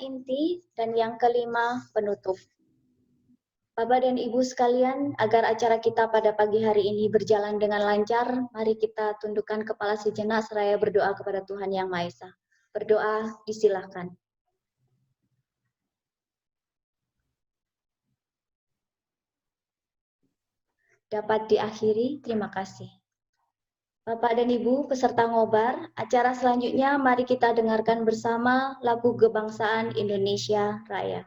inti, dan yang kelima penutup. Bapak dan Ibu sekalian, agar acara kita pada pagi hari ini berjalan dengan lancar, mari kita tundukkan kepala sejenak seraya berdoa kepada Tuhan Yang Maha Esa. Berdoa, disilahkan. Dapat diakhiri, terima kasih. Bapak dan Ibu peserta ngobar, acara selanjutnya mari kita dengarkan bersama lagu Kebangsaan Indonesia Raya.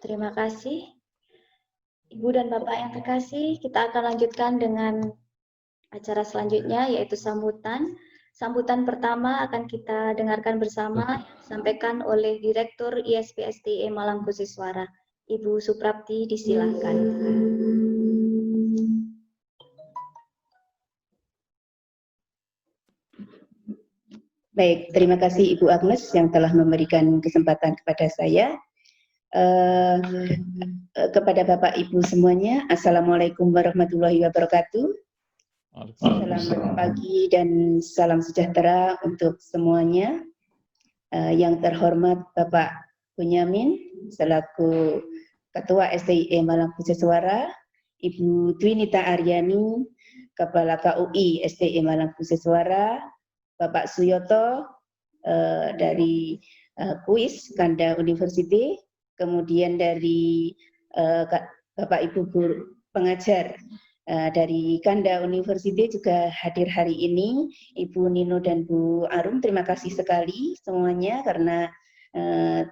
Terima kasih. Ibu dan Bapak yang terkasih, kita akan lanjutkan dengan acara selanjutnya yaitu sambutan. Sambutan pertama akan kita dengarkan bersama yang disampaikan oleh Direktur ISPSTE Malang Kusiswara. Ibu Suprapti, disilahkan. Baik, terima kasih Ibu Agnes yang telah memberikan kesempatan kepada saya. Kepada Bapak Ibu semuanya, Assalamualaikum warahmatullahi wabarakatuh. Selamat pagi dan salam sejahtera untuk semuanya. Yang terhormat Bapak Bunyamin selaku Ketua STIE Malang Kusiswara, Ibu Dwinita Aryani, Kepala KUI STIE Malang Kusiswara, Bapak Suyoto dari KUIS Kanda University, kemudian dari Bapak Ibu guru pengajar dari Kanda University juga hadir hari ini, Ibu Nino dan Bu Arum. Terima kasih sekali semuanya karena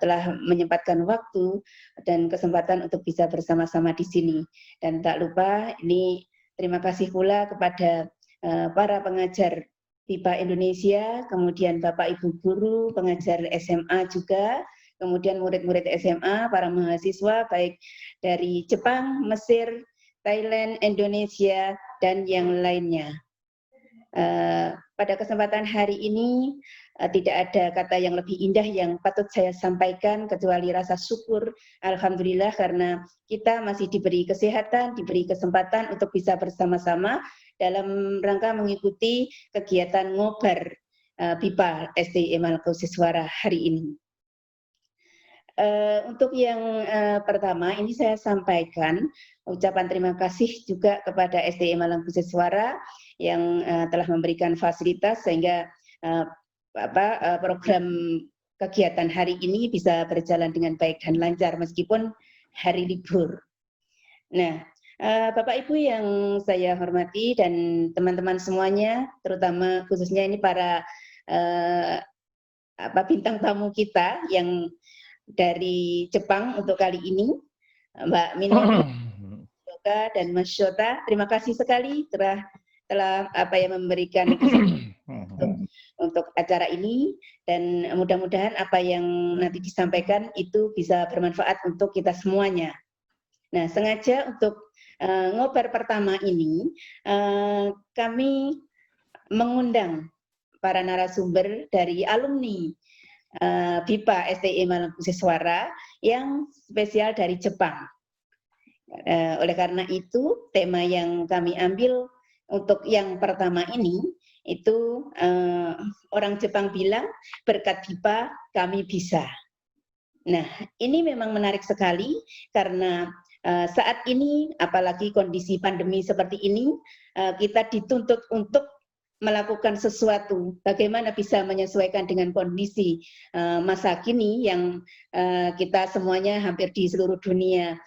telah menyempatkan waktu dan kesempatan untuk bisa bersama-sama di sini. Dan tak lupa ini terima kasih pula kepada para pengajar FIPA Indonesia, kemudian Bapak Ibu guru, pengajar SMA juga, kemudian murid-murid SMA, para mahasiswa baik dari Jepang, Mesir, Thailand, Indonesia, dan yang lainnya. Pada kesempatan hari ini tidak ada kata yang lebih indah yang patut saya sampaikan kecuali rasa syukur, alhamdulillah, karena kita masih diberi kesehatan, diberi kesempatan untuk bisa bersama-sama dalam rangka mengikuti kegiatan ngobar BIPA STIE Malang Kusiswara hari ini. Untuk yang pertama, ini saya sampaikan ucapan terima kasih juga kepada STIE Malang Kusiswara yang telah memberikan fasilitas sehingga program kegiatan hari ini bisa berjalan dengan baik dan lancar meskipun hari libur. Nah, Bapak Ibu yang saya hormati dan teman-teman semuanya, terutama khususnya ini para bintang tamu kita yang dari Jepang untuk kali ini, Mbak Minoni dan Mas Shota, terima kasih sekali telah memberikan kesempatan untuk acara ini, dan mudah-mudahan apa yang nanti disampaikan itu bisa bermanfaat untuk kita semuanya. Nah, sengaja untuk ngobar pertama ini kami mengundang para narasumber dari alumni BIPA STI Malang Kusiswara yang spesial dari Jepang. Oleh karena itu, tema yang kami ambil untuk yang pertama ini, itu orang Jepang bilang, berkat BIPA kami bisa. Nah, ini memang menarik sekali karena saat ini, apalagi kondisi pandemi seperti ini, kita dituntut untuk melakukan sesuatu, bagaimana bisa menyesuaikan dengan kondisi masa kini yang kita semuanya hampir di seluruh dunia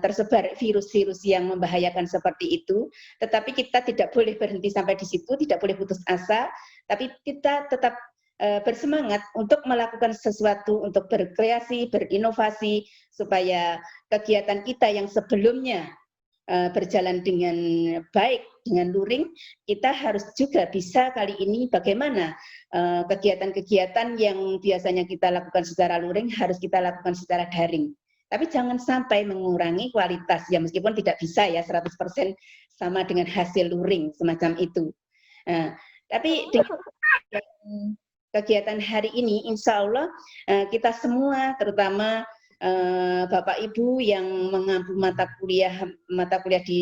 tersebar virus-virus yang membahayakan seperti itu, tetapi kita tidak boleh berhenti sampai di situ, tidak boleh putus asa, tapi kita tetap bersemangat untuk melakukan sesuatu, untuk berkreasi, berinovasi, supaya kegiatan kita yang sebelumnya berjalan dengan baik, dengan luring, kita harus juga bisa kali ini bagaimana kegiatan-kegiatan yang biasanya kita lakukan secara luring harus kita lakukan secara daring. Tapi jangan sampai mengurangi kualitas, ya meskipun tidak bisa ya 100% sama dengan hasil luring, semacam itu. Tapi dengan kegiatan hari ini, insya Allah kita semua, terutama Bapak Ibu yang mengampu mata kuliah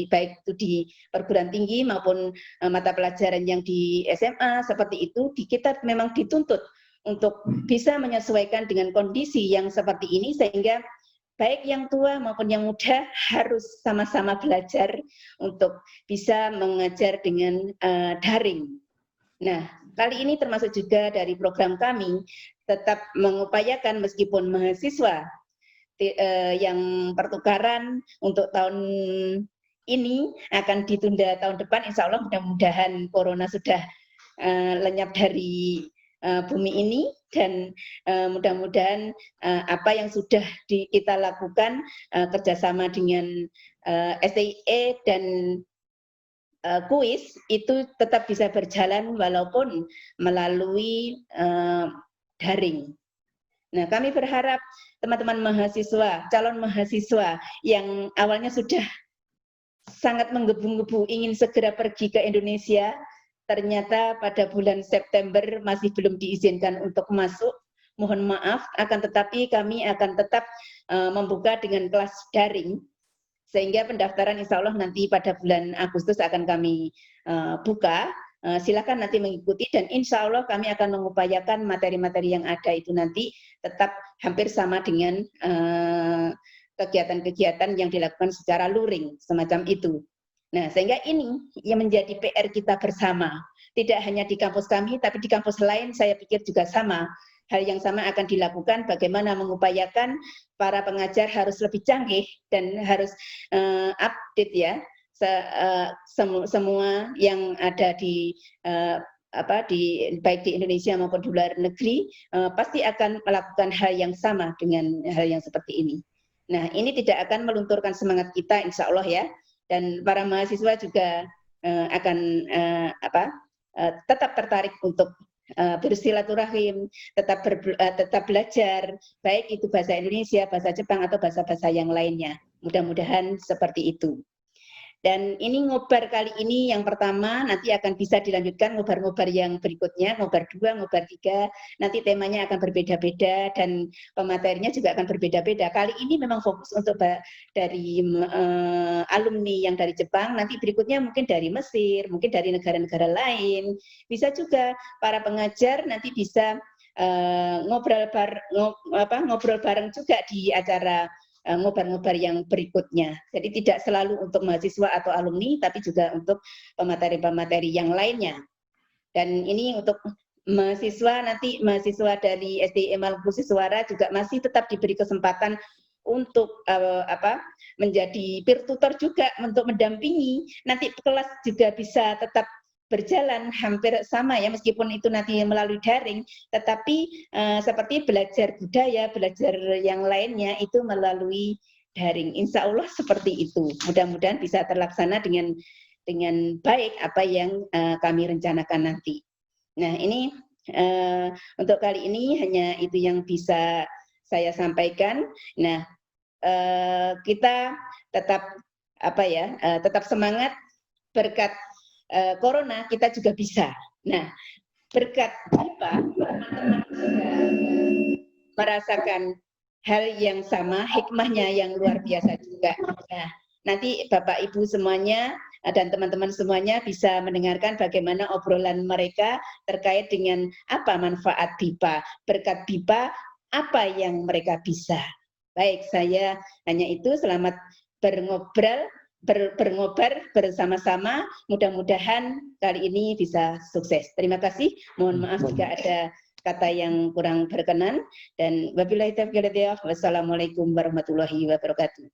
baik itu di perguruan tinggi maupun mata pelajaran yang di SMA seperti itu, kita memang dituntut untuk bisa menyesuaikan dengan kondisi yang seperti ini, sehingga baik yang tua maupun yang muda harus sama-sama belajar untuk bisa mengajar dengan daring. Nah, kali ini termasuk juga dari program kami tetap mengupayakan meskipun mahasiswa yang pertukaran untuk tahun ini akan ditunda tahun depan, insya Allah mudah-mudahan corona sudah lenyap dari bumi ini, dan mudah-mudahan apa yang sudah kita lakukan kerjasama dengan STIE dan kuis itu tetap bisa berjalan walaupun melalui daring. Nah, kami berharap teman-teman mahasiswa, calon mahasiswa yang awalnya sudah sangat menggebu-gebu ingin segera pergi ke Indonesia, ternyata pada bulan September masih belum diizinkan untuk masuk. Mohon maaf, akan tetapi kami akan tetap membuka dengan kelas daring, sehingga pendaftaran insya Allah nanti pada bulan Agustus akan kami buka. Silakan nanti mengikuti, dan insya Allah kami akan mengupayakan materi-materi yang ada itu nanti tetap hampir sama dengan kegiatan-kegiatan yang dilakukan secara luring, semacam itu. Nah, sehingga ini yang menjadi PR kita bersama. Tidak hanya di kampus kami, tapi di kampus lain saya pikir juga sama. Hal yang sama akan dilakukan, bagaimana mengupayakan para pengajar harus lebih canggih dan harus update ya. Semua yang ada di baik di Indonesia maupun di luar negeri pasti akan melakukan hal yang sama dengan hal yang seperti ini. Nah, ini tidak akan melunturkan semangat kita, insya Allah ya. Dan para mahasiswa juga akan tetap tertarik untuk bersilaturahim, tetap belajar, baik itu bahasa Indonesia, bahasa Jepang atau bahasa-bahasa yang lainnya. Mudah-mudahan seperti itu. Dan ini ngobar kali ini yang pertama, nanti akan bisa dilanjutkan ngobar-ngobar yang berikutnya, ngobar 2, ngobar 3, nanti temanya akan berbeda-beda dan pematerinya juga akan berbeda-beda. Kali ini memang fokus untuk dari alumni yang dari Jepang, nanti berikutnya mungkin dari Mesir, mungkin dari negara-negara lain. Bisa juga para pengajar nanti bisa ngobrol bareng juga di acara ngobar-ngobar yang berikutnya. Jadi tidak selalu untuk mahasiswa atau alumni, tapi juga untuk pemateri-pemateri yang lainnya. Dan ini untuk mahasiswa, nanti mahasiswa dari STI Malang Kusiswara juga masih tetap diberi kesempatan untuk menjadi peer tutor juga untuk mendampingi, nanti kelas juga bisa tetap berjalan hampir sama ya, meskipun itu nanti melalui daring, tetapi seperti belajar budaya, belajar yang lainnya itu melalui daring. Insya Allah seperti itu. Mudah-mudahan bisa terlaksana dengan baik apa yang kami rencanakan nanti. Nah, ini untuk kali ini hanya itu yang bisa saya sampaikan. Nah, kita tetap tetap semangat, berkat corona kita juga bisa. Nah, berkat BIPA teman-teman juga merasakan hal yang sama, hikmahnya yang luar biasa juga. Nah, nanti Bapak Ibu semuanya dan teman-teman semuanya bisa mendengarkan bagaimana obrolan mereka terkait dengan apa manfaat BIPA. Berkat BIPA, apa yang mereka bisa. Baik, saya hanya itu. Selamat berngobrol bersama-sama. Mudah-mudahan kali ini bisa sukses. Terima kasih. Mohon maaf jika ada kata yang kurang berkenan. Dan wabillahi taufiq wal hidayah. Wassalamualaikum warahmatullahi wabarakatuh.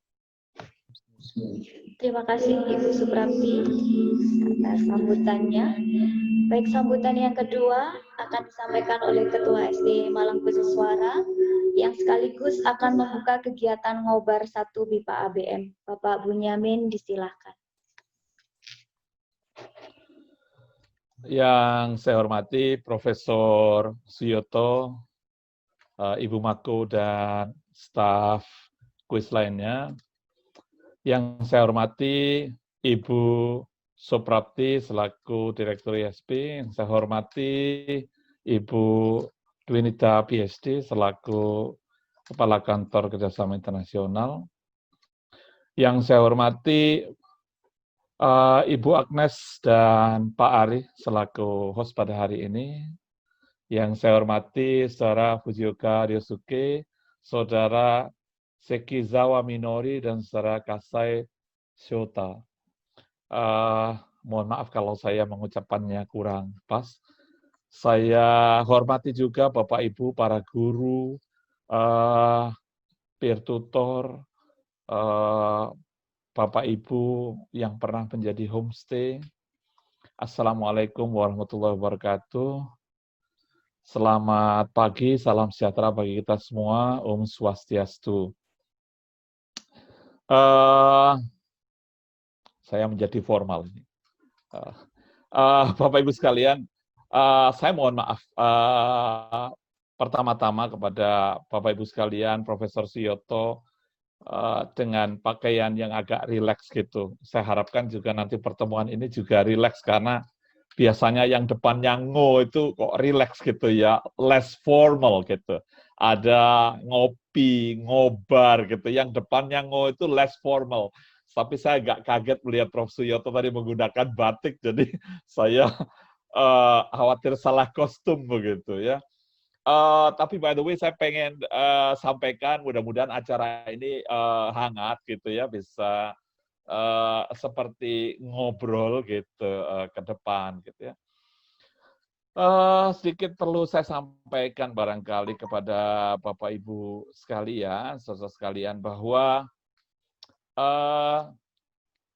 Terima kasih Ibu Suprapti atas sambutannya. Baik, sambutan yang kedua akan disampaikan oleh Ketua SD Malang Khusus Suara yang sekaligus akan membuka kegiatan ngobar 1 BIPA ABM. Bapak Bunyamin, disilahkan. Yang saya hormati Profesor Suyoto, Ibu Mako, dan staf kuis lainnya. Yang saya hormati Ibu Suprapti selaku Direktur ISP, yang saya hormati Ibu Dwinita PhD selaku Kepala Kantor Kerjasama Internasional. Yang saya hormati Ibu Agnes dan Pak Ari selaku host pada hari ini. Yang saya hormati Saudara Fujioka Ryosuke, Saudara Sekizawa Minori, dan Saudara Kasai Shota. Mohon maaf kalau saya mengucapkannya kurang pas. Saya hormati juga Bapak Ibu, para guru, peer tutor, Bapak Ibu yang pernah menjadi homestay. Assalamualaikum warahmatullahi wabarakatuh. Selamat pagi, salam sejahtera bagi kita semua. Om Swastiastu. Saya menjadi formal ini. Bapak Ibu sekalian, saya mohon maaf. Pertama-tama kepada Bapak Ibu sekalian, Profesor Suyoto, dengan pakaian yang agak rileks gitu. Saya harapkan juga nanti pertemuan ini juga rileks, karena biasanya yang depannya itu kok rileks gitu ya, less formal gitu. Ada ngopi, ngobar gitu, yang depannya itu less formal. Tapi saya agak kaget melihat Prof. Suyoto tadi menggunakan batik, jadi saya khawatir salah kostum begitu ya. Tapi by the way, saya pengen sampaikan, mudah-mudahan acara ini hangat gitu ya, bisa seperti ngobrol gitu ke depan gitu ya. Sedikit perlu saya sampaikan barangkali kepada Bapak Ibu sekalian, saudara sekalian, bahwa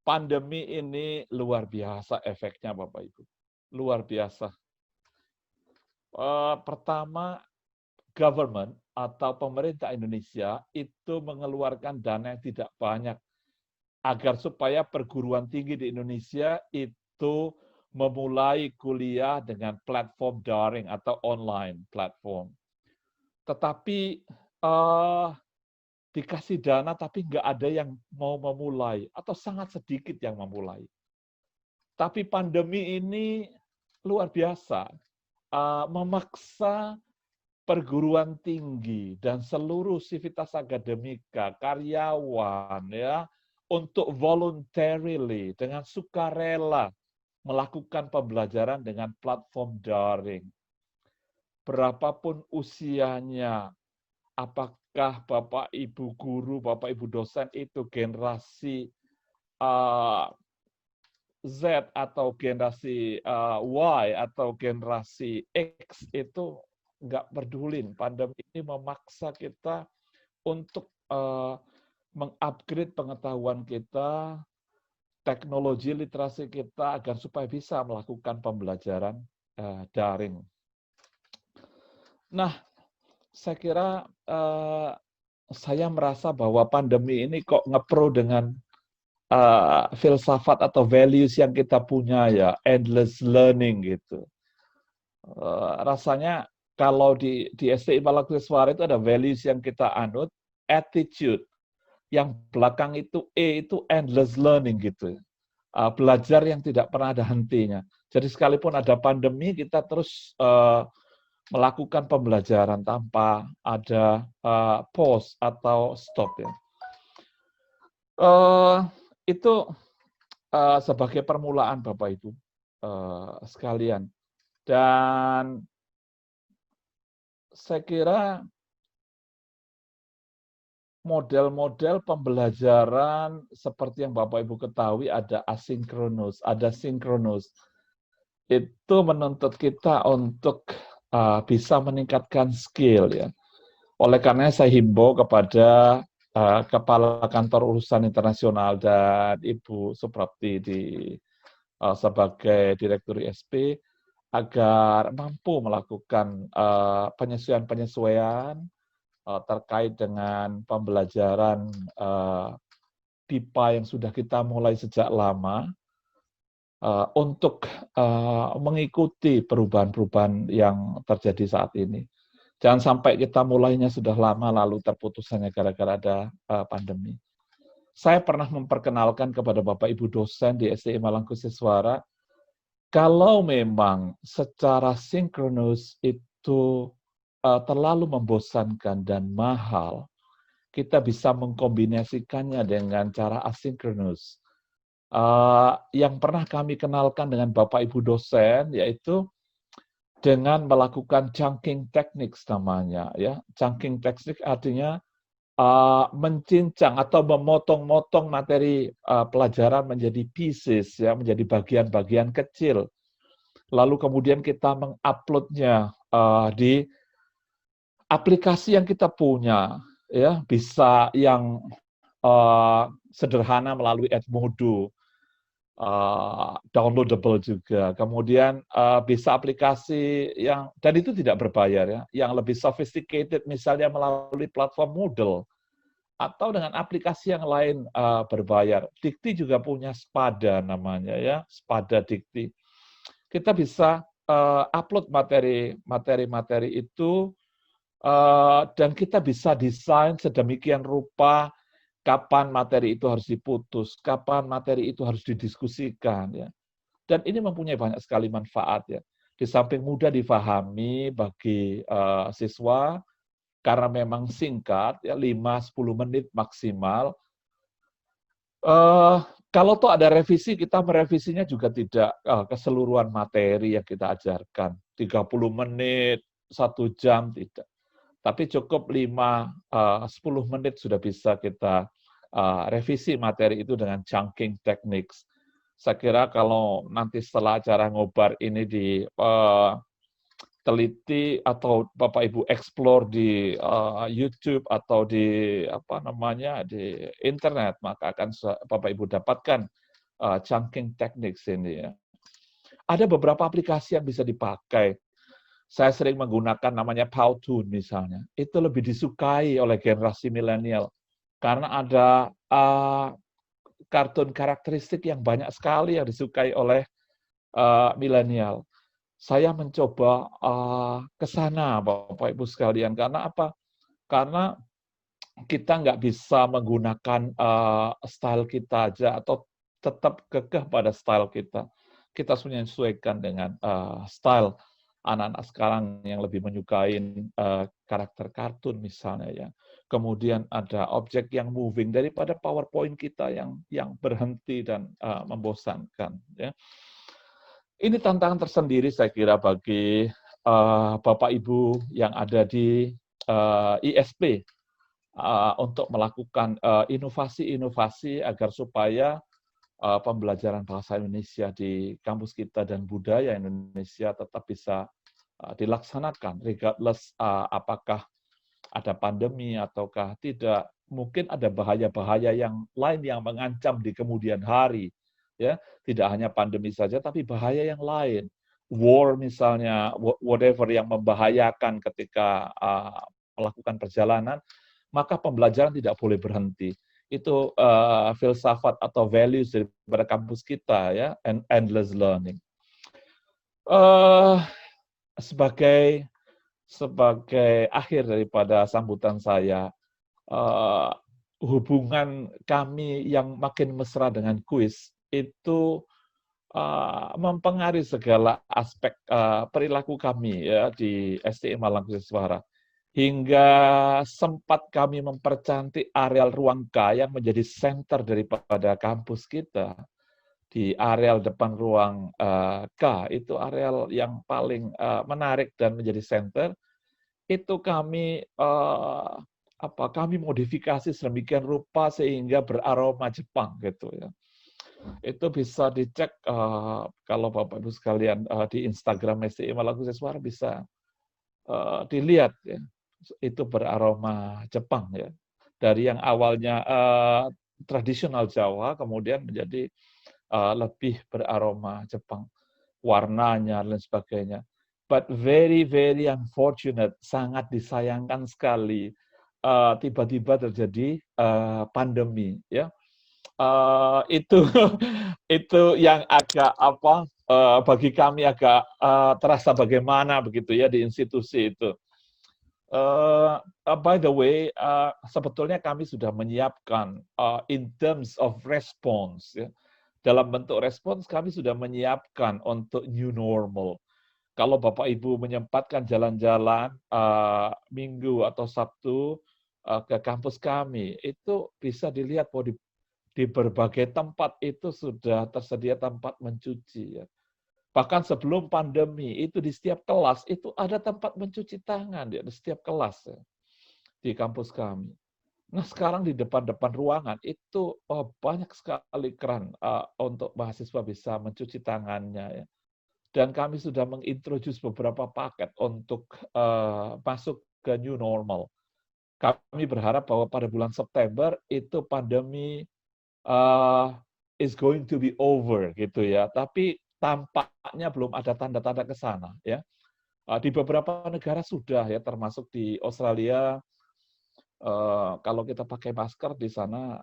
pandemi ini luar biasa efeknya Bapak Ibu, luar biasa. Pertama, government atau pemerintah Indonesia itu mengeluarkan dana yang tidak banyak agar supaya perguruan tinggi di Indonesia itu memulai kuliah dengan platform daring atau online platform. Tetapi dikasih dana tapi nggak ada yang mau memulai atau sangat sedikit yang memulai. Tapi pandemi ini luar biasa, memaksa perguruan tinggi dan seluruh sivitas akademika, karyawan ya, untuk voluntarily, dengan sukarela melakukan pembelajaran dengan platform daring. Berapapun usianya, apakah Bapak Ibu guru, Bapak Ibu dosen itu generasi Z atau generasi Y atau generasi X, itu nggak pedulin. Pandemi ini memaksa kita untuk mengupgrade pengetahuan kita, teknologi literasi kita agar supaya bisa melakukan pembelajaran daring. Nah, saya kira saya merasa bahwa pandemi ini kok ngepro dengan filsafat atau values yang kita punya ya, endless learning gitu. Rasanya kalau di STI Malakuswara itu ada values yang kita anut, attitude, yang belakang itu E itu endless learning gitu. Belajar yang tidak pernah ada hentinya. Jadi sekalipun ada pandemi, kita terus melakukan pembelajaran tanpa ada pause atau stop ya. Itu sebagai permulaan Bapak Ibu sekalian. Dan saya kira model-model pembelajaran seperti yang Bapak Ibu ketahui ada asinkronus, ada sinkronus. Itu menuntut kita untuk bisa meningkatkan skill ya. Oleh karena saya himbau kepada Kepala Kantor Urusan Internasional dan Ibu Suprapti sebagai Direktur ISP agar mampu melakukan penyesuaian-penyesuaian terkait dengan pembelajaran PIPA yang sudah kita mulai sejak lama untuk mengikuti perubahan-perubahan yang terjadi saat ini. Jangan sampai kita mulainya sudah lama lalu terputusannya gara-gara ada pandemi. Saya pernah memperkenalkan kepada Bapak Ibu dosen di STI Malangkusiswara, kalau memang secara sinkronus itu terlalu membosankan dan mahal, kita bisa mengkombinasikannya dengan cara asinkronus. Yang pernah kami kenalkan dengan Bapak Ibu dosen, yaitu dengan melakukan chunking techniques namanya. Ya, chunking technique artinya mencincang atau memotong-motong materi pelajaran menjadi pieces, ya, menjadi bagian-bagian kecil. Lalu kemudian kita menguploadnya di aplikasi yang kita punya, ya, bisa yang sederhana melalui Edmodo, downloadable juga. Kemudian bisa aplikasi yang, dan itu tidak berbayar ya, yang lebih sophisticated misalnya melalui platform Moodle atau dengan aplikasi yang lain berbayar. Dikti juga punya Spada namanya ya, Spada Dikti. Kita bisa upload materi-materi itu dan kita bisa desain sedemikian rupa kapan materi itu harus diputus, kapan materi itu harus didiskusikan ya. Dan ini mempunyai banyak sekali manfaat ya. Di samping mudah difahami bagi siswa karena memang singkat ya, 5-10 menit maksimal. Kalau toh ada revisi, kita merevisinya juga tidak keseluruhan materi yang kita ajarkan. 30 menit, 1 jam, tidak. Tapi cukup 5-10 menit sudah bisa kita revisi materi itu dengan chunking techniques. Saya kira kalau nanti setelah acara ngobar ini diteliti atau Bapak Ibu explore di YouTube atau di di internet, maka akan Bapak Ibu dapatkan chunking techniques ini ya. Ada beberapa aplikasi yang bisa dipakai. Saya sering menggunakan namanya Powtoon misalnya. Itu lebih disukai oleh generasi milenial karena ada kartun karakteristik yang banyak sekali yang disukai oleh milenial. Saya mencoba ke sana, Bapak Ibu sekalian. Karena apa? Karena kita nggak bisa menggunakan style kita aja atau tetap kekeh pada style kita. Kita harus menyesuaikan dengan style anak-anak sekarang yang lebih menyukai karakter kartun misalnya ya. Kemudian ada objek yang moving daripada PowerPoint kita yang berhenti dan membosankan ya. Ini tantangan tersendiri saya kira bagi Bapak Ibu yang ada di ISP untuk melakukan inovasi-inovasi agar supaya pembelajaran bahasa Indonesia di kampus kita dan budaya Indonesia tetap bisa dilaksanakan regardless apakah ada pandemi ataukah tidak, mungkin ada bahaya-bahaya yang lain yang mengancam di kemudian hari, ya. Tidak hanya pandemi saja, tapi bahaya yang lain. War misalnya, whatever yang membahayakan ketika melakukan perjalanan, maka pembelajaran tidak boleh berhenti. Itu filsafat atau values daripada kampus kita, ya, endless learning. Sebagai akhir daripada sambutan saya, hubungan kami yang makin mesra dengan kuis itu mempengaruhi segala aspek perilaku kami, ya, di STI Malang Kusiswara. Hingga sempat kami mempercantik areal ruang K yang menjadi center daripada kampus kita. Di areal depan ruang K, itu areal yang paling menarik dan menjadi center. Itu kami kami modifikasi sedemikian rupa sehingga beraroma Jepang gitu, ya. Itu bisa dicek kalau Bapak Ibu sekalian di Instagram STI Malang Kusiswara bisa dilihat, ya. Itu beraroma Jepang, ya. Dari yang awalnya tradisional Jawa kemudian menjadi lebih beraroma Jepang, warnanya dan sebagainya. But very very unfortunate, sangat disayangkan sekali tiba-tiba terjadi pandemi, ya. Itu yang agak bagi kami agak terasa bagaimana begitu, ya, di institusi itu. By the way, sebetulnya kami sudah menyiapkan in terms of response, ya. Dalam bentuk respons kami sudah menyiapkan untuk new normal. Kalau Bapak Ibu menyempatkan jalan-jalan Minggu atau Sabtu ke kampus kami, itu bisa dilihat bahwa di berbagai tempat itu sudah tersedia tempat mencuci, ya. Bahkan sebelum pandemi itu di setiap kelas itu ada tempat mencuci tangan, ya, di setiap kelas, ya, di kampus kami. Nah, sekarang di depan-depan ruangan itu banyak sekali keran untuk mahasiswa bisa mencuci tangannya, ya. Dan kami sudah mengintroduce beberapa paket untuk masuk ke new normal. Kami berharap bahwa pada bulan September itu pandemi is going to be over gitu, ya. Tapi tampaknya belum ada tanda-tanda ke sana, ya. Di beberapa negara sudah, ya, termasuk di Australia. Kalau kita pakai masker di sana,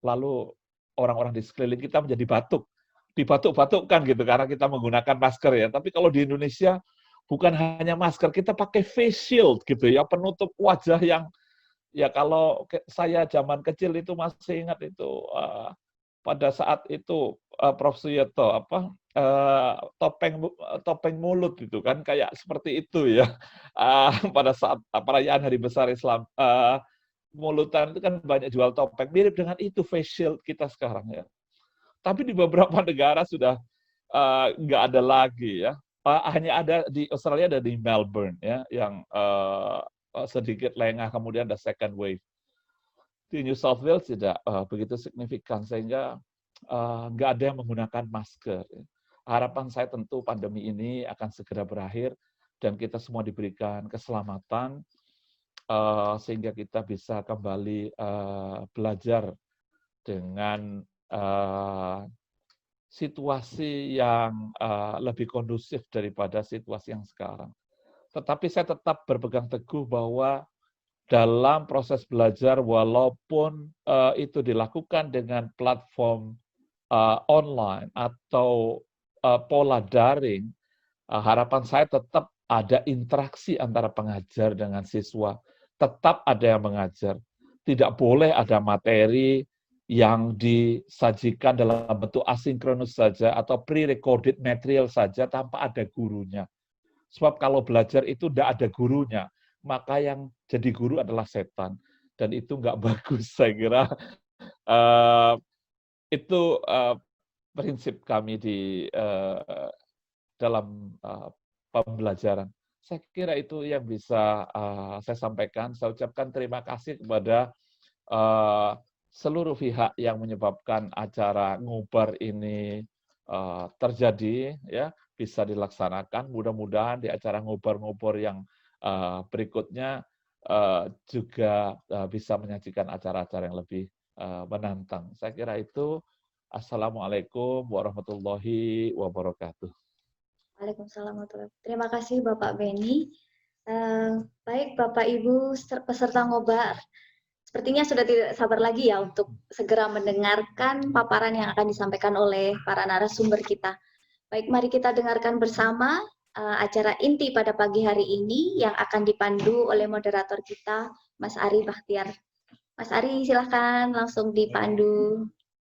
lalu orang-orang di sekeliling kita menjadi batuk, dibatuk-batukkan gitu karena kita menggunakan masker, ya. Tapi kalau di Indonesia bukan hanya masker, kita pakai face shield gitu, ya, penutup wajah yang, ya, kalau saya zaman kecil itu masih ingat itu pada saat itu Prof. Suyoto topeng mulut itu kan kayak seperti itu, ya. Pada saat perayaan Hari Besar Islam, mulutan itu kan banyak jual topeng, mirip dengan itu face shield kita sekarang, ya. Tapi di beberapa negara sudah nggak ada lagi, ya. Hanya ada di Australia, ada di Melbourne, ya, yang sedikit lengah, kemudian ada second wave. Di New South Wales tidak begitu signifikan, sehingga nggak ada yang menggunakan masker. Harapan saya tentu pandemi ini akan segera berakhir dan kita semua diberikan keselamatan sehingga kita bisa kembali belajar dengan situasi yang lebih kondusif daripada situasi yang sekarang. Tetapi saya tetap berpegang teguh bahwa dalam proses belajar, walaupun itu dilakukan dengan platform online atau pola daring, harapan saya tetap ada interaksi antara pengajar dengan siswa, tetap ada yang mengajar. Tidak boleh ada materi yang disajikan dalam bentuk asinkronus saja atau pre-recorded material saja tanpa ada gurunya. Sebab kalau belajar itu tidak ada gurunya, maka yang jadi guru adalah setan. Dan itu nggak bagus, saya kira. Itu prinsip kami di dalam pembelajaran. Saya kira itu yang bisa saya sampaikan. Saya ucapkan terima kasih kepada seluruh pihak yang menyebabkan acara ngubar ini terjadi, ya, bisa dilaksanakan. Mudah-mudahan di acara ngubar-ngubar yang berikutnya juga bisa menyajikan acara-acara yang lebih menantang. Saya kira itu. Assalamualaikum warahmatullahi wabarakatuh. Waalaikumsalam warahmatullahi wabarakatuh. Terima kasih Bapak Beni. Baik Bapak Ibu peserta ngobar, sepertinya sudah tidak sabar lagi ya untuk segera mendengarkan paparan yang akan disampaikan oleh para narasumber kita. Baik, mari kita dengarkan bersama acara inti pada pagi hari ini yang akan dipandu oleh moderator kita, Mas Ari Bakhtiar. Mas Ari, silahkan langsung dipandu.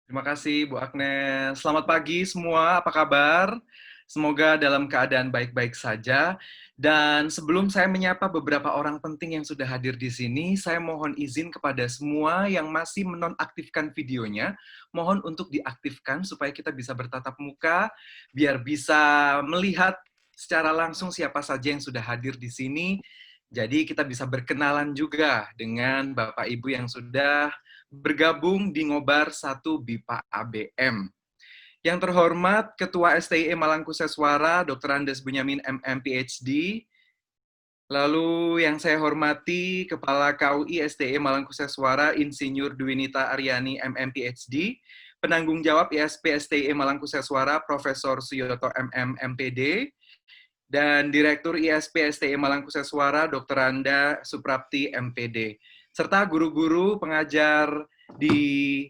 Terima kasih Bu Agnes. Selamat pagi semua, apa kabar? Semoga dalam keadaan baik-baik saja. Dan sebelum saya menyapa beberapa orang penting yang sudah hadir di sini, saya mohon izin kepada semua yang masih menonaktifkan videonya, mohon untuk diaktifkan supaya kita bisa bertatap muka, biar bisa melihat secara langsung siapa saja yang sudah hadir di sini. Jadi kita bisa berkenalan juga dengan Bapak Ibu yang sudah bergabung di Ngobar 1 BIPA ABM. Yang terhormat Ketua STIE Malangkuseswara, Dr. Andes Bunyamin MM PhD. Lalu yang saya hormati Kepala KUI STIE Malangkuseswara, Insinyur Dwinita Aryani MM PhD. Penanggung jawab ISP STIE Malangkuseswara, Profesor Suyoto MM MPD. Dan Direktur ISP STIE Malangkuseswara, Dr. Randa Suprapti MPD. Serta guru-guru pengajar di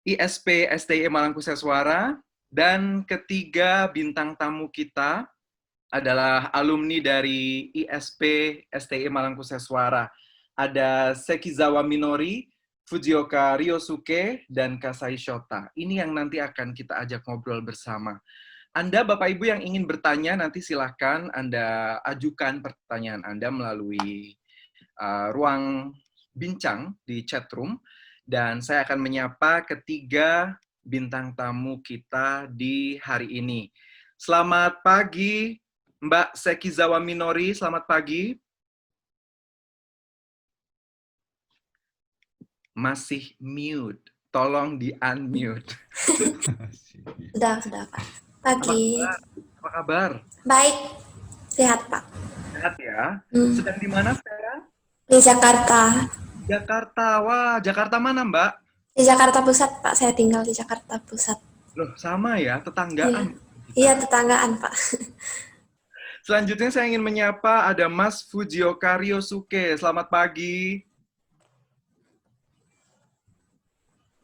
ISP STIE Malangkuseswara, dan ketiga bintang tamu kita adalah alumni dari ISP STIE Malangkuseswara. Ada Sekizawa Minori, Fujioka Ryosuke, dan Kasai Shota. Ini yang nanti akan kita ajak ngobrol bersama. Anda, Bapak Ibu yang ingin bertanya, nanti silahkan Anda ajukan pertanyaan Anda melalui ruang bincang di chat room, dan saya akan menyapa ketiga bintang tamu kita di hari ini. Selamat pagi, Mbak Sekizawa Minori, selamat pagi. Masih mute, tolong di-unmute. Sudah, Pak. Pagi. Apa kabar? Baik, sehat, Pak. Sehat ya? Sedang di mana sekarang? Di Jakarta. Jakarta, wah, Jakarta mana Mbak? Di Jakarta Pusat, Pak. Saya tinggal di Jakarta Pusat. Loh, sama ya, tetanggaan. Iya, tetanggaan, Pak. Selanjutnya saya ingin menyapa ada Mas Fujioka Ryosuke. Selamat pagi.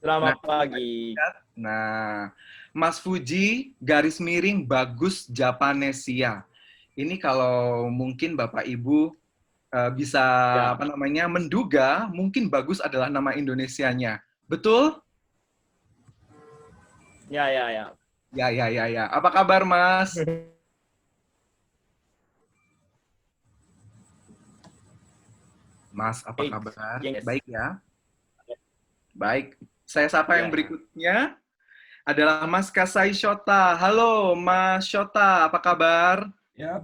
Selamat pagi. Nah, Mas Fuji, garis miring bagus Japanesia. Ini kalau mungkin Bapak Ibu bisa menduga, mungkin bagus adalah nama Indonesianya. Betul? Ya. Ya. Apa kabar, Mas? Mas, apa kabar? Yes. Baik ya? Baik. Saya sapa yang berikutnya adalah Mas Kasai Shota. Halo, Mas Shota, apa kabar? Ya,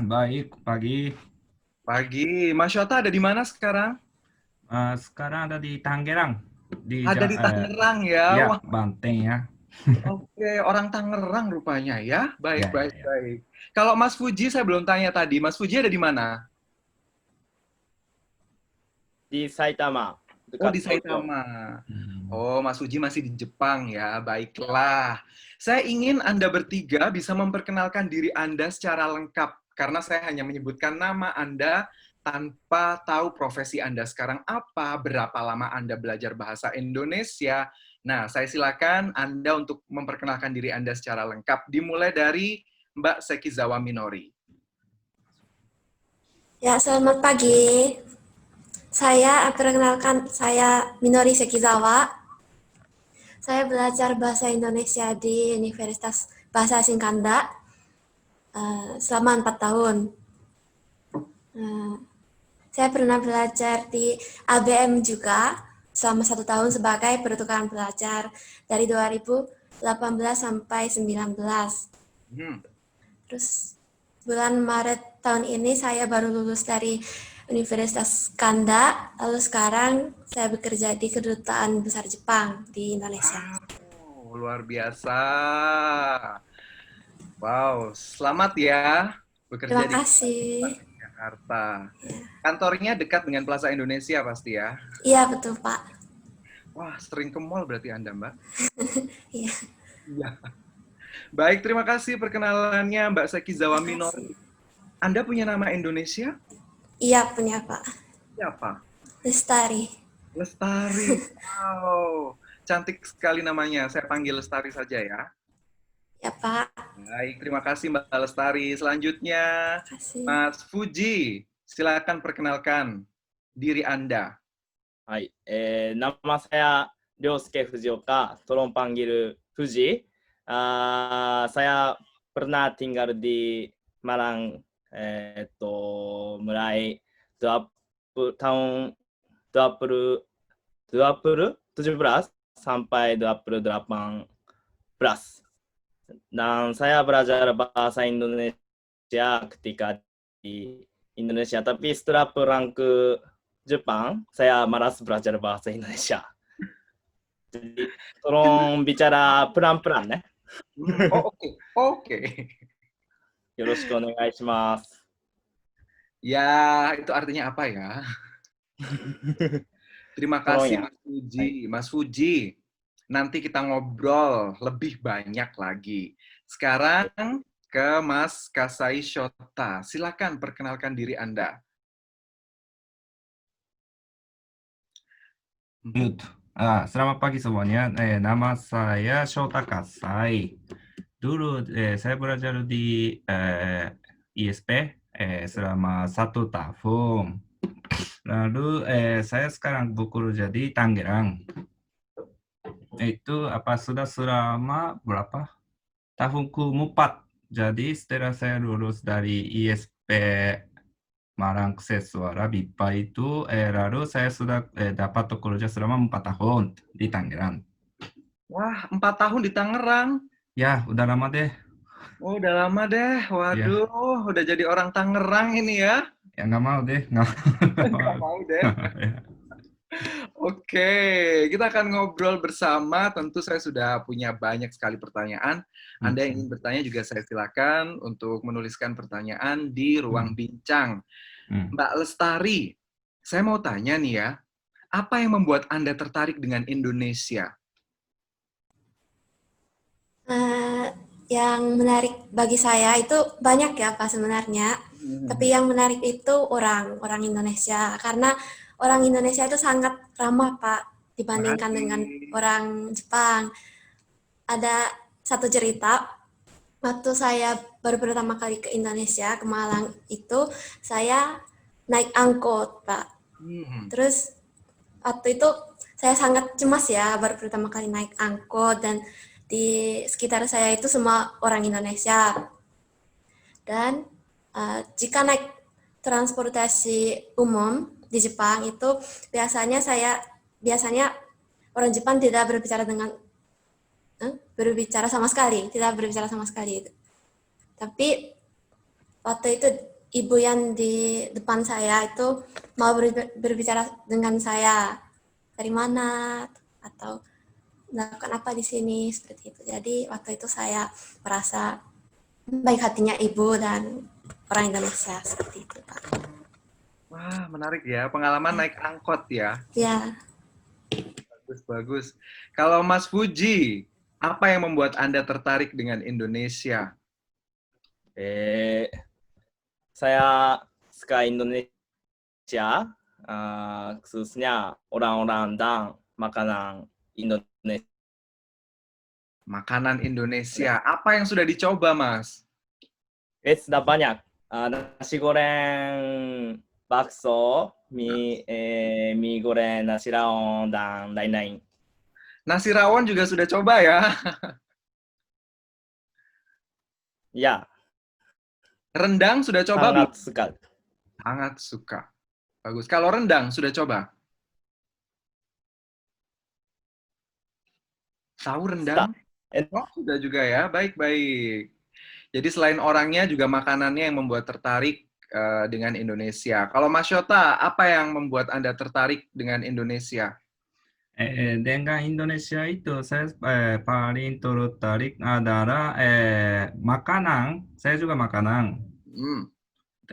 baik. Pagi. Pagi. Mas Shota ada di mana sekarang? Sekarang ada di Tangerang. Ada di Tangerang ya? Ya, Wah. Banteng ya. Oke, orang Tangerang rupanya ya. Baik. Ya. Kalau Mas Fuji saya belum tanya tadi. Mas Fuji ada di mana? Di Saitama. Oh, di Saitama. Oh, Mas Fuji masih di Jepang ya. Baiklah. Saya ingin Anda bertiga bisa memperkenalkan diri Anda secara lengkap. Karena saya hanya menyebutkan nama Anda tanpa tahu profesi Anda sekarang apa, berapa lama Anda belajar bahasa Indonesia. Nah, saya silakan Anda untuk memperkenalkan diri Anda secara lengkap. Dimulai dari Mbak Sekizawa Minori. Ya, selamat pagi. Saya perkenalkan, saya Minori Sekizawa. Saya belajar bahasa Indonesia di Universitas Bahasa Singkanda selama 4 tahun. Saya pernah belajar di ABM juga selama 1 tahun sebagai pertukaran pelajar dari 2018 sampai 19. Terus bulan Maret tahun ini saya baru lulus dari Universitas Kanda, lalu sekarang saya bekerja di Kedutaan Besar Jepang di Indonesia. Wow, luar biasa. Wow, selamat ya bekerja. Terima kasih. Jakarta. Kantornya dekat dengan Plaza Indonesia pasti ya? Iya, betul, Pak. Wah, sering ke mall berarti Anda, Mbak? Iya. Iya. Baik, terima kasih perkenalannya Mbak Sekizawa Minori. Anda punya nama Indonesia? Iya, punya, Pak. Siapa? Lestari. Lestari. Wow, cantik sekali namanya. Saya panggil Lestari saja ya. Ya, Pak. Baik, terima kasih Mbak Lestari. Selanjutnya, Terima kasih. Mas Fuji. Silakan perkenalkan diri Anda. はい、nama saya Ryosuke Fujioka, tolong panggil Fuji. Saya pernah tinggal di Malang mulai tahun 2017 sampai 2018. Dan saya belajar bahasa Indonesia ketika di Indonesia, tapi setelah pulang ke Jepang, saya malas belajar bahasa Indonesia. Jadi, tolong bicara pelan-pelan ya. Oh, oke. Oke. Yoroshiku onegaishimasu. Ya, itu artinya apa ya? Terima kasih Tolong ya. Mas Fuji. Mas Fuji, nanti kita ngobrol lebih banyak lagi. Sekarang ke Mas Kasai Shota. Silakan perkenalkan diri Anda. Mute. Selamat pagi semuanya. Nama saya Shota Kasai. Dulu saya belajar di ISP selama 1 tahun. Lalu saya sekarang bekerja di Tangerang. Itu sudah selama berapa? Tahun ke-4. Jadi setelah saya lulus dari ISP Malang Suara BIPA itu, lalu saya sudah dapat bekerja selama 4 tahun di Tangerang. Wah, 4 tahun di Tangerang. Ya, udah lama deh. Oh, udah lama deh. Waduh, udah jadi orang Tangerang ini ya. Ya, nggak mau deh. Nggak mau deh. Oke, kita akan ngobrol bersama. Tentu saya sudah punya banyak sekali pertanyaan. Anda yang ingin bertanya juga saya silakan untuk menuliskan pertanyaan di ruang bincang. Mbak Lestari, saya mau tanya nih ya, apa yang membuat Anda tertarik dengan Indonesia? Yang menarik bagi saya itu banyak ya, Pak, sebenarnya. Tapi yang menarik itu orang Indonesia. Karena orang Indonesia itu sangat ramah, Pak, dibandingkan dengan orang Jepang. Ada satu cerita, waktu saya baru pertama kali ke Indonesia, ke Malang itu, saya naik angkot, Pak. Terus waktu itu saya sangat cemas ya, baru pertama kali naik angkot, dan di sekitar saya itu semua orang Indonesia. Dan jika naik transportasi umum di Jepang itu biasanya orang Jepang tidak berbicara sama sekali. Tapi waktu itu ibu yang di depan saya itu mau berbicara dengan saya, dari mana atau melakukan apa di sini, seperti itu. Jadi waktu itu saya merasa baik hatinya ibu dan orang Indonesia, seperti itu, Pak. Wah, menarik ya. Pengalaman naik angkot ya. Ya. Bagus. Kalau Mas Fuji, apa yang membuat Anda tertarik dengan Indonesia? Saya suka Indonesia, khususnya orang-orang dan makanan Indonesia. Makanan Indonesia. Apa yang sudah dicoba, Mas? Sudah banyak. Nasi goreng, bakso, mie goreng, nasi rawon, dan lain-lain. Nasi rawon juga sudah coba ya? Ya. Rendang sudah coba? Sangat suka. Sangat suka. Bagus. Kalau rendang sudah coba? Tahu rendang? Oh, sudah juga ya. Baik-baik. Jadi selain orangnya juga makanannya yang membuat tertarik dengan Indonesia. Kalau Mas Shota, apa yang membuat Anda tertarik dengan Indonesia? Dengan Indonesia itu saya paling tertarik adalah makanan. Saya juga makanan.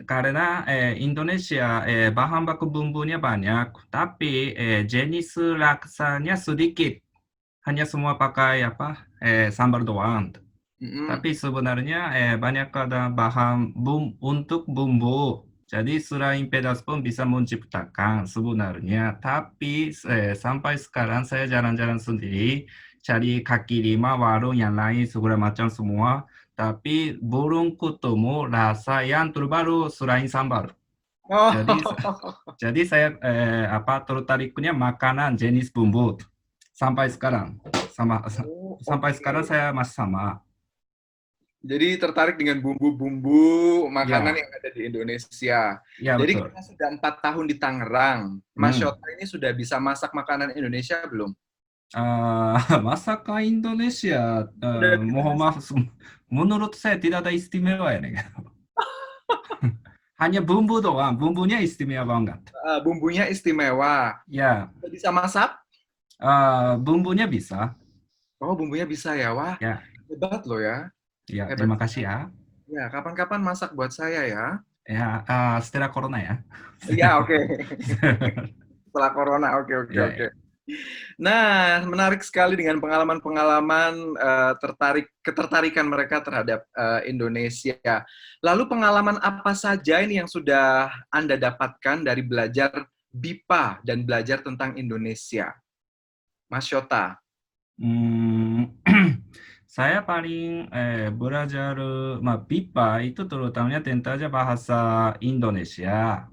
karena Indonesia bahan baku bumbunya banyak, tapi jenis raksanya sedikit. Hanya semua pakai sambal doang. Tapi sebenarnya banyak ada bahan untuk bumbu. Jadi selain pedas pun bisa menciptakan sebenarnya. Tapi sampai sekarang saya jalan-jalan sendiri, cari kaki lima, warung yang lain segala macam semua. Tapi belum ketemu rasa yang terbaru selain sambal. Oh. Jadi saya tertariknya makanan jenis bumbu sampai sekarang. Sampai sekarang saya masih sama. Jadi tertarik dengan bumbu-bumbu makanan Ya. yang ada di Indonesia. Ya, Jadi betul. karena sudah 4 tahun di Tangerang, Mas Shota ini sudah bisa masak makanan Indonesia belum? Masakan Indonesia, Sudah bisa mohon masak. maaf, menurut saya tidak ada istimewa ya, nih. Hanya bumbu doang, bumbunya istimewa banget. Bumbunya istimewa. Ya, Sudah bisa masak? bumbunya bisa. Oh, bumbunya bisa ya. Wah, Ya, hebat loh ya. ya, Hebat. terima kasih ya. Ya, kapan-kapan masak buat saya ya. Ya, setelah corona ya. Iya, oke. Setelah corona, oke. Ya. Nah, menarik sekali dengan pengalaman-pengalaman ketertarikan mereka terhadap Indonesia. Lalu pengalaman apa saja ini yang sudah Anda dapatkan dari belajar BIPA dan belajar tentang Indonesia? Mas Shota. Saya paling belajar BIPA itu terutamanya tentang bahasa Indonesia.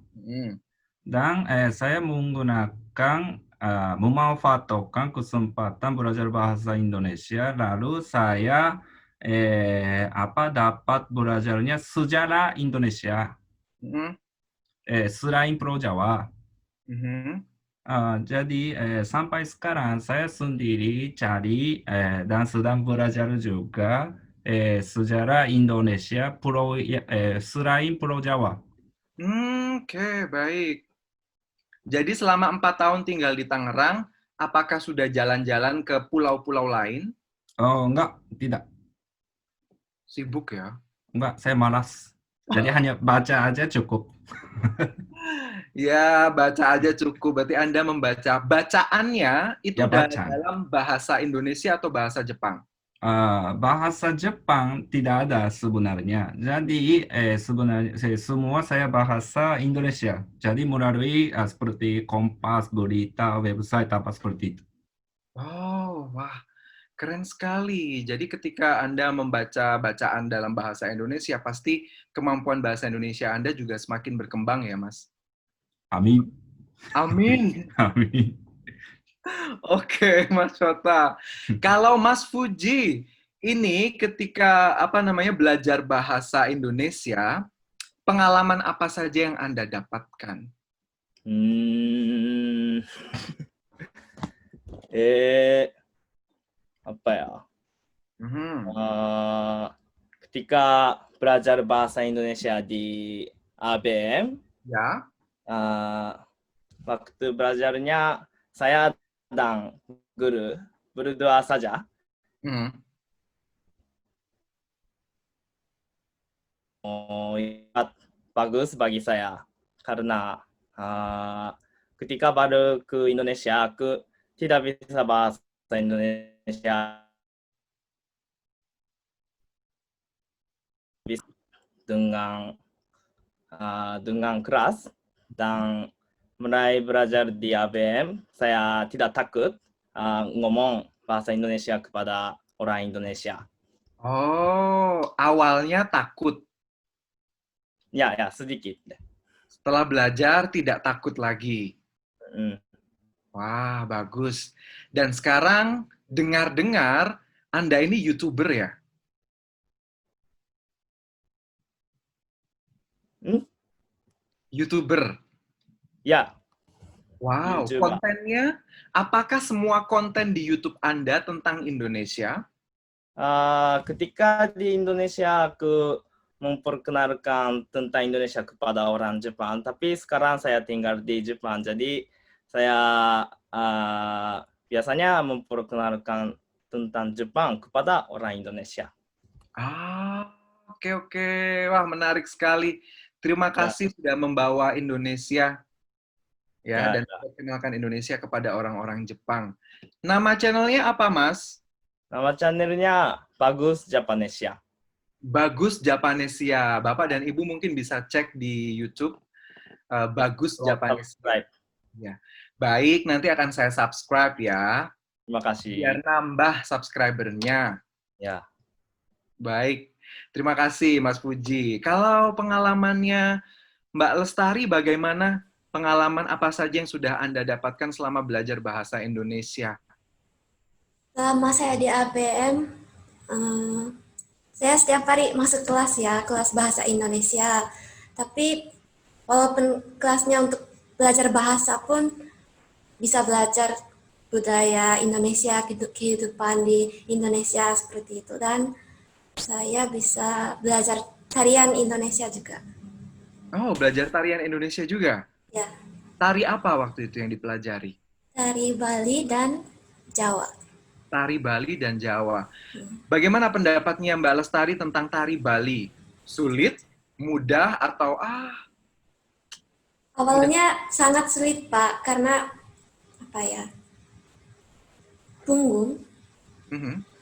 Dan saya menggunakan memanfaatkan kesempatan belajar bahasa Indonesia, lalu saya dapat belajarnya sejarah Indonesia selain Pulau Jawa. Jadi sampai sekarang saya sendiri cari dan sedang belajar juga sejarah Indonesia selain Pulau Jawa. Oke, baik. Jadi selama 4 tahun tinggal di Tangerang, apakah sudah jalan-jalan ke pulau-pulau lain? Oh, enggak, tidak. Sibuk ya? Enggak, saya malas. Jadi hanya baca aja cukup. Ya, baca aja cukup. Berarti Anda membaca. Bacaannya itu Ya, baca. dalam bahasa Indonesia atau bahasa Jepang? Bahasa Jepang tidak ada sebenarnya. Jadi sebenarnya semua saya bahasa Indonesia. Jadi melalui seperti Kompas, berita, website apa seperti itu. Oh, wah, keren sekali. Jadi ketika Anda membaca bacaan dalam bahasa Indonesia, pasti kemampuan bahasa Indonesia Anda juga semakin berkembang ya, Mas? Amin. Amin. Amin. Oke, Mas Shota. Kalau Mas Fuji, ini ketika belajar bahasa Indonesia, pengalaman apa saja yang Anda dapatkan? Apa ya? Ketika belajar bahasa Indonesia di ABM, ya, waktu belajarnya saya dan guru berdua saja. Bagus bagi saya karena ketika baru ke Indonesia, aku tidak bisa bahasa Indonesia dengan keras, dan mulai belajar di ABM, saya tidak takut ngomong bahasa Indonesia kepada orang Indonesia. Oh, awalnya takut. Ya, sedikit. Setelah belajar tidak takut lagi. Wah, bagus. Dan sekarang dengar-dengar Anda ini YouTuber ya? YouTuber? Ya. Wow, YouTuber. Kontennya, apakah semua konten di YouTube Anda tentang Indonesia? Ketika di Indonesia, aku memperkenalkan tentang Indonesia kepada orang Jepang, tapi sekarang saya tinggal di Jepang, jadi saya biasanya memperkenalkan tentang Jepang kepada orang Indonesia. Oke. Wah, menarik sekali. Terima kasih sudah membawa Indonesia Ya, dan memperkenalkan Indonesia kepada orang-orang Jepang. Nama channelnya apa, Mas? Nama channelnya Bagus Japanesia. Bagus Japanesia. Bapak dan Ibu mungkin bisa cek di YouTube Bagus Japanesia. Subscribe. Ya. Baik, nanti akan saya subscribe ya. Terima kasih. Biar nambah subscribernya. Ya. Baik, terima kasih Mas Puji. Kalau pengalamannya Mbak Lestari, bagaimana? Pengalaman apa saja yang sudah Anda dapatkan selama belajar bahasa Indonesia? Selama saya di ABM, saya setiap hari masuk kelas ya, kelas bahasa Indonesia. Tapi walaupun kelasnya untuk belajar bahasa pun bisa belajar budaya Indonesia, kehidupan di Indonesia seperti itu. Dan saya bisa belajar tarian Indonesia juga. Oh, belajar tarian Indonesia juga? Ya, Tari apa waktu itu yang dipelajari? tari Bali dan Jawa. Tari Bali dan Jawa. Bagaimana pendapatnya Mbak Lestari tentang tari Bali? Sulit, mudah, atau Awalnya sangat sulit, Pak, karena punggung,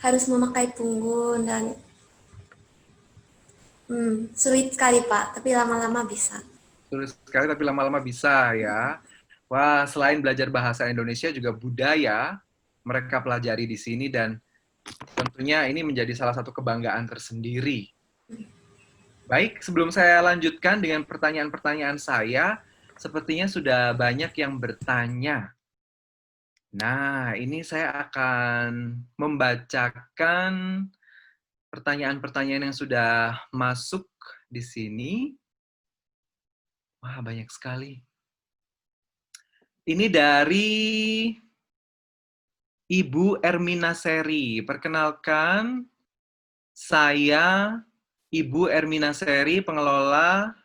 harus memakai punggung dan sulit sekali, Pak, tapi lama-lama bisa. Sulit sekali tapi lama-lama bisa ya. Wah, selain belajar bahasa Indonesia juga budaya mereka pelajari di sini dan tentunya ini menjadi salah satu kebanggaan tersendiri. Baik, sebelum saya lanjutkan dengan pertanyaan-pertanyaan saya, sepertinya sudah banyak yang bertanya. Nah, ini saya akan membacakan pertanyaan-pertanyaan yang sudah masuk di sini. Wah, banyak sekali. Ini dari Ibu Ermina Seri. Perkenalkan, saya Ibu Ermina Seri, pengelola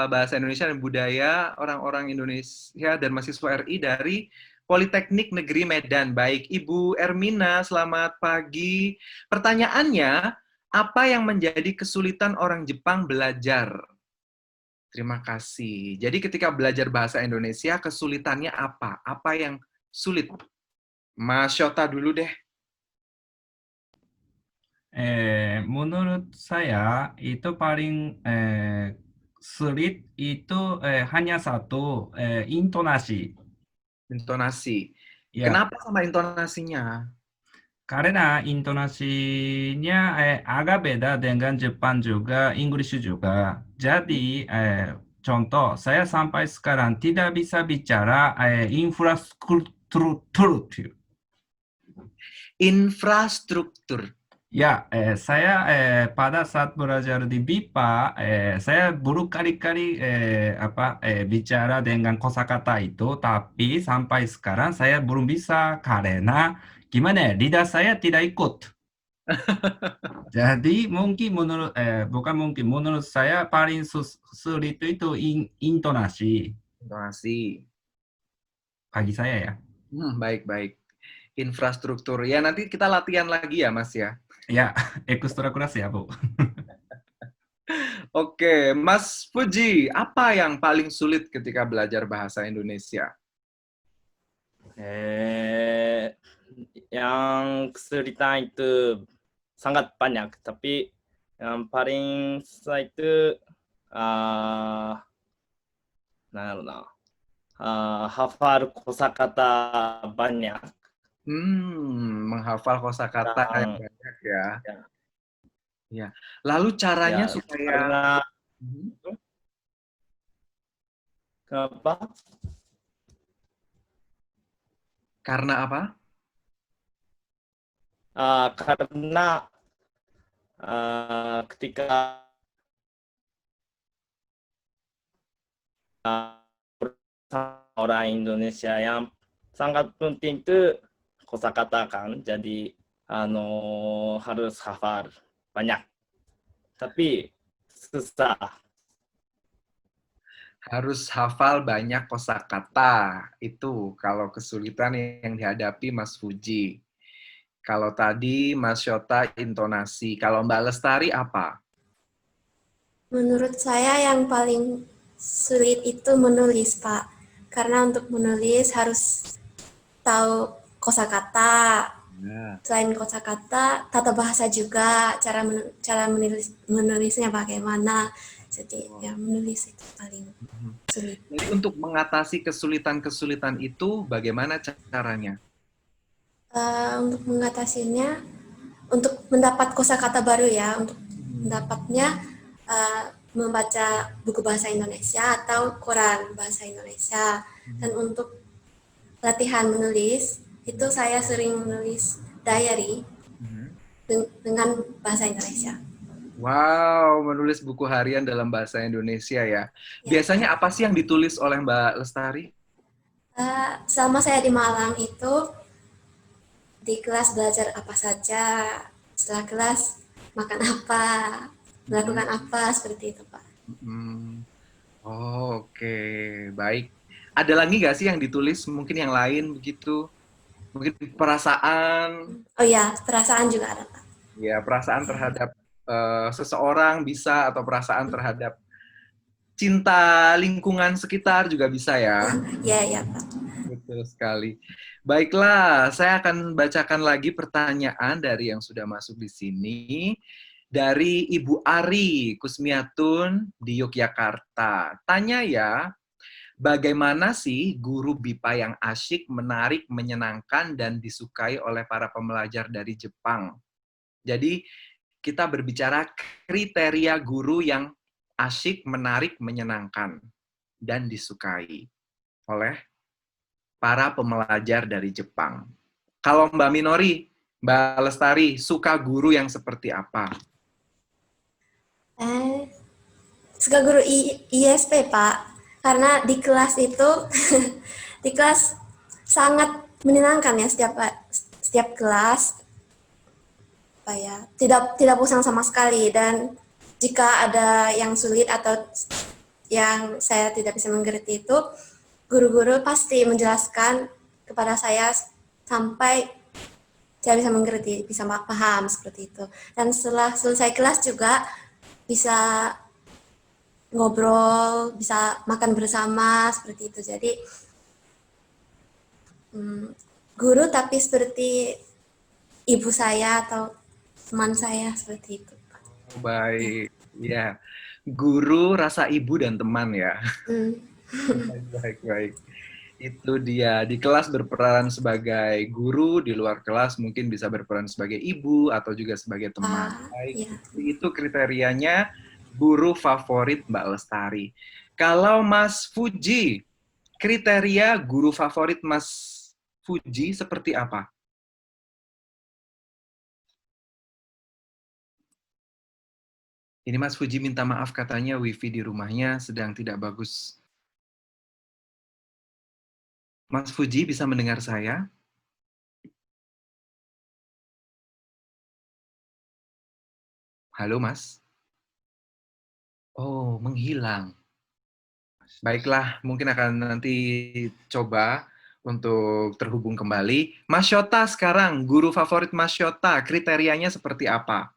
Bahasa Indonesia dan Budaya orang-orang Indonesia dan mahasiswa RI dari Politeknik Negeri Medan. Baik, Ibu Ermina, selamat pagi. Pertanyaannya, apa yang menjadi kesulitan orang Jepang belajar? Terima kasih. Jadi ketika belajar bahasa Indonesia, kesulitannya apa? Apa yang sulit? Mas Shota dulu deh. Menurut saya itu paling sulit itu hanya satu, intonasi. Intonasi. Ya, Kenapa sama intonasinya? karena intonasinya agak beda dengan Jepang juga, Inggris juga. Jadi, contoh, saya sampai sekarang tidak bisa bicara infrastruktur. Infrastruktur. Ya, saya pada saat belajar di BIPA, saya berkali-kali bicara dengan kosakata itu, tapi sampai sekarang saya belum bisa karena gimana ya, lidah saya tidak ikut. Jadi mungkin menurut saya paling sulit itu intonasi. Intonasi. Bagi saya ya. Baik-baik. Infrastruktur. Ya, nanti kita latihan lagi ya, Mas ya. Ya, ekstra keras ya, Bu. Oke, Mas Puji, apa yang paling sulit ketika belajar bahasa Indonesia? Yang kesulitan itu sangat banyak, tapi yang paling susah itu hafal kosakata banyak. Menghafal kosakata yang banyak ya. Ya. Lalu caranya supaya kenapa? Karena apa? Karena ketika orang Indonesia yang sangat penting itu kosakata kan, jadi harus hafal banyak. Tapi susah. Harus hafal banyak kosakata. Itu kalau kesulitan yang dihadapi Mas Puji. Kalau tadi Mas Shota intonasi. Kalau Mbak Lestari apa? Menurut saya yang paling sulit itu menulis, Pak. Karena untuk menulis harus tahu kosakata. Ya. Selain kosakata, tata bahasa juga, cara menulisnya bagaimana. Jadi ya menulis itu paling sulit. Jadi untuk mengatasi kesulitan-kesulitan itu bagaimana caranya? Untuk mengatasinya, untuk mendapat kosakata baru ya, untuk mendapatnya membaca buku bahasa Indonesia atau koran bahasa Indonesia. Dan untuk latihan menulis, itu saya sering menulis diary dengan bahasa Indonesia. Wow, menulis buku harian dalam bahasa Indonesia ya. Biasanya apa sih yang ditulis oleh Mbak Lestari? Selama saya di Malang itu di kelas belajar apa saja, setelah kelas makan apa, melakukan apa, seperti itu Pak. Oh, oke, baik. Ada lagi nggak sih yang ditulis mungkin yang lain begitu? Mungkin perasaan? Oh ya, perasaan juga ada Pak. Ya, perasaan terhadap seseorang bisa, atau perasaan terhadap cinta lingkungan sekitar juga bisa ya. Iya Pak. Betul sekali. Baiklah, saya akan bacakan lagi pertanyaan dari yang sudah masuk di sini. Dari Ibu Ari Kusmiatun di Yogyakarta. Tanya ya, bagaimana sih guru BIPA yang asyik, menarik, menyenangkan, dan disukai oleh para pembelajar dari Jepang? Jadi, kita berbicara kriteria guru yang asyik, menarik, menyenangkan, dan disukai oleh para pembelajar dari Jepang. Kalau Mbak Minori, Mbak Lestari, suka guru yang seperti apa? Suka guru ISP Pak, karena di kelas itu di kelas sangat menyenangkan ya, setiap kelas apa ya, tidak bosan sama sekali, dan jika ada yang sulit atau yang saya tidak bisa mengerti itu, guru-guru pasti menjelaskan kepada saya sampai saya bisa mengerti, bisa paham seperti itu. Dan setelah selesai kelas juga bisa ngobrol, bisa makan bersama seperti itu. Jadi guru tapi seperti ibu saya atau teman saya seperti itu. Baik, ya. Guru rasa ibu dan teman ya. Baik. Itu dia, di kelas berperan sebagai guru, di luar kelas mungkin bisa berperan sebagai ibu atau juga sebagai teman. Baik, itu kriterianya guru favorit Mbak Lestari. Kalau Mas Fuji, kriteria guru favorit Mas Fuji seperti apa? Ini Mas Fuji minta maaf, katanya wifi di rumahnya sedang tidak bagus. Mas Fuji bisa mendengar saya? Halo Mas? Oh, menghilang. Baiklah, mungkin akan nanti coba untuk terhubung kembali. Mas Shota sekarang, guru favorit Mas Shota, kriterianya seperti apa?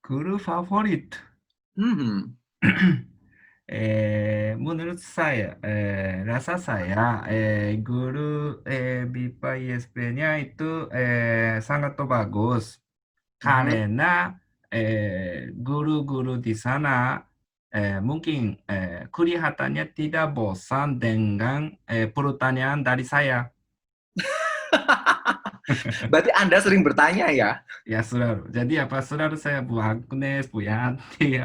Guru favorit. Menurut saya, rasa saya, guru BIPA ISP-nya itu sangat bagus. Karena guru-guru di sana mungkin kelihatannya tidak bosan dengan pertanyaan dari saya. Berarti Anda sering bertanya ya? Ya selalu. Jadi selalu saya Bu Agnes, Bu Yanti,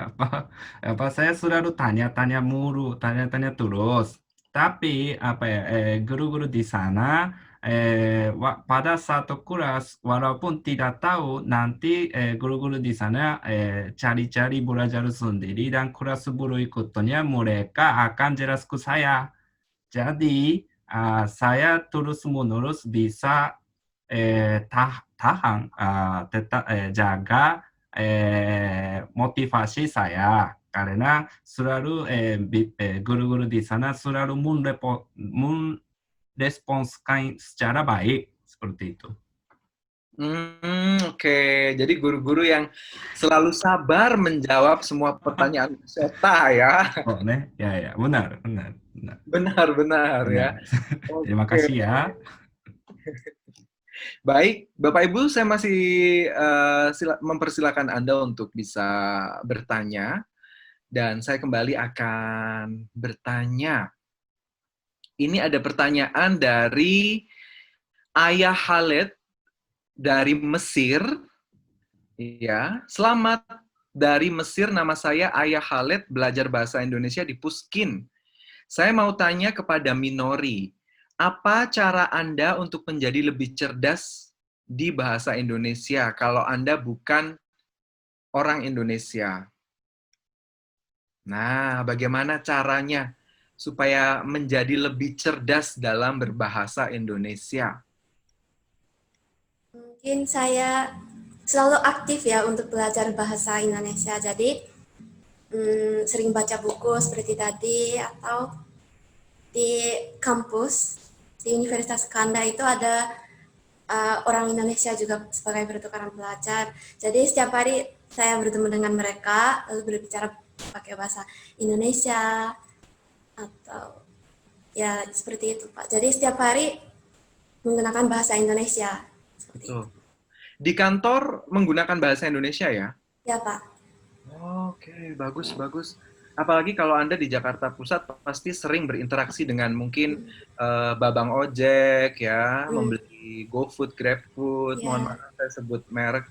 saya selalu tanya-tanya mulu, tanya-tanya terus. Tapi guru-guru di sana pada satu kelas walaupun tidak tahu, nanti guru-guru di sana cari-cari belajar sendiri, dan kelas berikutnya mereka akan jelas ke saya. Jadi saya terus-menerus bisa tahan, tetap jaga motivasi saya, karena selalu guru-guru di sana selalu meresponskan secara baik seperti itu. Oke. Jadi guru-guru yang selalu sabar menjawab semua pertanyaan peserta ya. Oh, ne? Ya, ya, benar, benar, benar, Benar-benar ya. benar. Terima Oke. kasih ya. Baik, Bapak Ibu, saya masih mempersilakan Anda untuk bisa bertanya. Dan saya kembali akan bertanya. Ini ada pertanyaan dari Ayah Khaled dari Mesir. Ya, selamat dari Mesir. Nama saya Ayah Khaled, belajar bahasa Indonesia di Puskin. Saya mau tanya kepada Minori, apa cara Anda untuk menjadi lebih cerdas di bahasa Indonesia kalau Anda bukan orang Indonesia? Nah, bagaimana caranya supaya menjadi lebih cerdas dalam berbahasa Indonesia? Mungkin saya selalu aktif ya untuk belajar bahasa Indonesia. Jadi sering baca buku seperti tadi, atau di kampus di Universitas Kanda itu ada orang Indonesia juga sebagai pertukaran pelajar. Jadi setiap hari saya bertemu dengan mereka lalu berbicara pakai bahasa Indonesia atau ya seperti itu, Pak. Jadi setiap hari menggunakan bahasa Indonesia. Seperti itu. Betul. Di kantor menggunakan bahasa Indonesia ya? Ya, Pak. Oke, bagus, bagus. Apalagi kalau Anda di Jakarta Pusat pasti sering berinteraksi dengan mungkin babang ojek ya, membeli GoFood, GrabFood, mohon Ya. maaf saya sebut merek.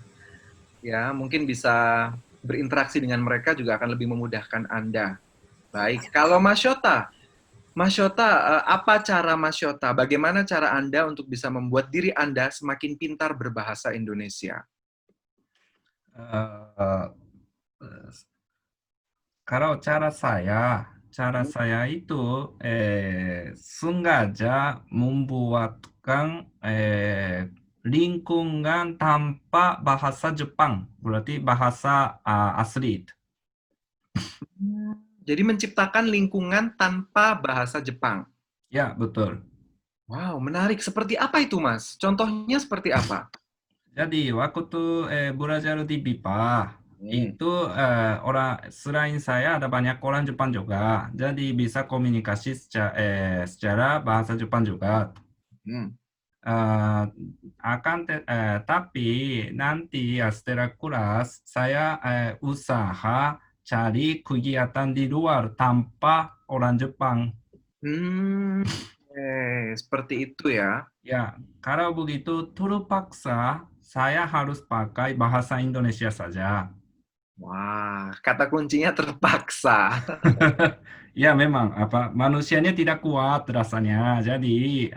Ya, mungkin bisa berinteraksi dengan mereka juga akan lebih memudahkan Anda. Baik, kalau Mas Syota, apa cara Mas Syota? Bagaimana cara Anda untuk bisa membuat diri Anda semakin pintar berbahasa Indonesia? Kalau cara saya itu sengaja membuatkan lingkungan tanpa bahasa Jepang, berarti bahasa asli. Jadi menciptakan lingkungan tanpa bahasa Jepang. Ya, betul. Wow, menarik. Seperti apa itu, Mas? Contohnya seperti apa? Jadi waktu belajar di BIPA, itu selain saya ada banyak orang Jepang juga. Jadi bisa komunikasi secara bahasa Jepang juga. Tapi nanti setelah kelas saya usaha cari kegiatan di luar tanpa orang Jepang. Seperti itu ya. Ya, kalau begitu terpaksa saya harus pakai bahasa Indonesia saja. Wah, kata kuncinya terpaksa. Ya, memang manusianya tidak kuat rasanya. Jadi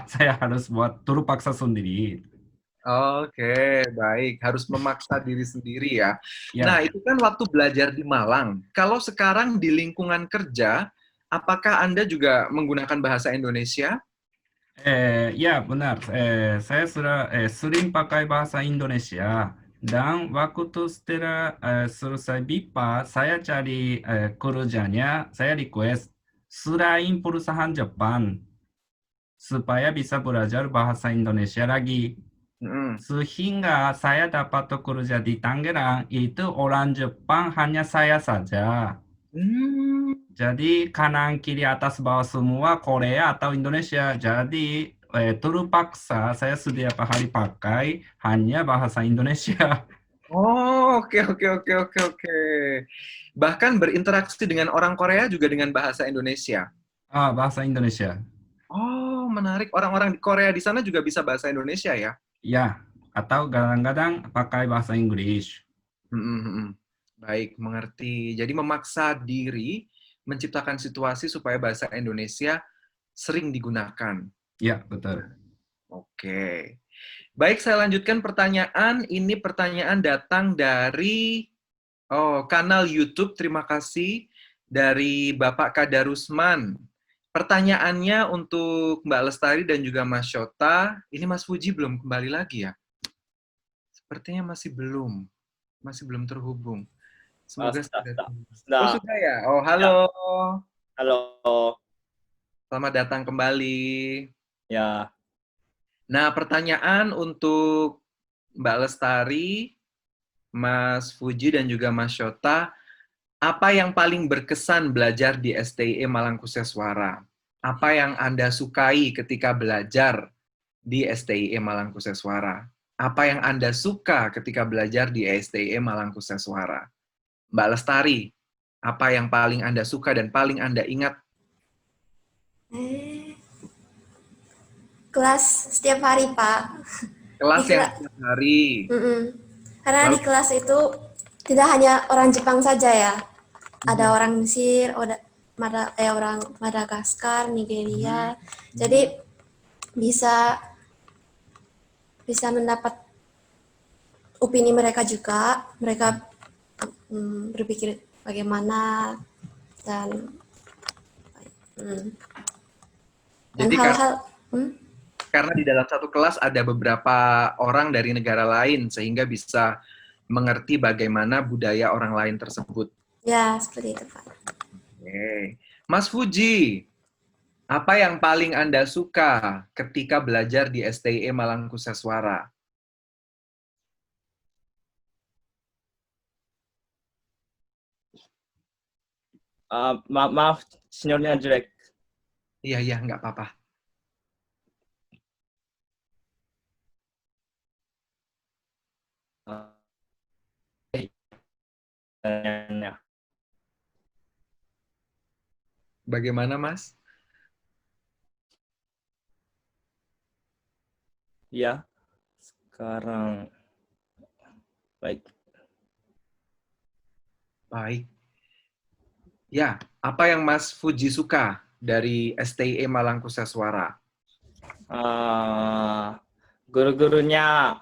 saya harus buat terpaksa sendiri. Oke, baik. Harus memaksa diri sendiri ya. Ya. Nah, itu kan waktu belajar di Malang. Kalau sekarang di lingkungan kerja, apakah Anda juga menggunakan bahasa Indonesia? Ya, benar. Saya sudah sering pakai bahasa Indonesia. Dan waktu setelah selesai BIPA, saya cari kerjanya, saya request selain perusahaan Jepang, supaya bisa belajar bahasa Indonesia lagi. Sehingga saya dapat kerja di Tangerang, itu orang Jepang hanya saya saja. Jadi kanan kiri atas bawah semua Korea atau Indonesia. Jadi terpaksa saya setiap hari pakai hanya bahasa Indonesia. Oh, oke. Bahkan berinteraksi dengan orang Korea juga dengan bahasa Indonesia. Bahasa Indonesia. Oh, menarik. Orang-orang di Korea di sana juga bisa bahasa Indonesia ya? Ya, atau kadang-kadang pakai bahasa Inggris. Baik, mengerti. Jadi memaksa diri menciptakan situasi supaya bahasa Indonesia sering digunakan. Ya, betul. Oke. Baik, saya lanjutkan pertanyaan. Ini pertanyaan datang dari kanal YouTube. Terima kasih dari Bapak Kadarusman. Pertanyaannya untuk Mbak Lestari dan juga Mas Syota. Ini Mas Fuji belum kembali lagi ya? Sepertinya masih belum terhubung. Semoga sudah. Sudah ya? Oh, halo. Halo. Selamat datang kembali. Ya. Nah, pertanyaan untuk Mbak Lestari, Mas Fuji, dan juga Mas Syota, apa yang paling berkesan belajar di STIE Malangkuseswara? Apa yang Anda sukai ketika belajar di STIE Malangkuseswara? Apa yang Anda suka ketika belajar di STIE Malangkuseswara? Mbak Lestari, apa yang paling Anda suka dan paling Anda ingat? Kelas setiap hari, Pak. Kelas Di yang kela- setiap hari. Karena Lalu- di kelas itu tidak hanya orang Jepang saja ya. Ada orang Mesir, orang Madagaskar, Nigeria. Jadi bisa mendapat opini mereka juga. Mereka berpikir bagaimana dan Jadi hal-hal. karena di dalam satu kelas ada beberapa orang dari negara lain sehingga bisa mengerti bagaimana budaya orang lain tersebut. Ya, seperti itu, Pak. Oke. Mas Fuji, apa yang paling Anda suka ketika belajar di STIE Malangkuseswara? Maaf, sinyalnya jelek. Iya, nggak apa-apa. Bagaimana, Mas? Ya, sekarang baik. Baik. Ya, apa yang Mas Fuji suka dari STIE Malangkuseswara? Guru-gurunya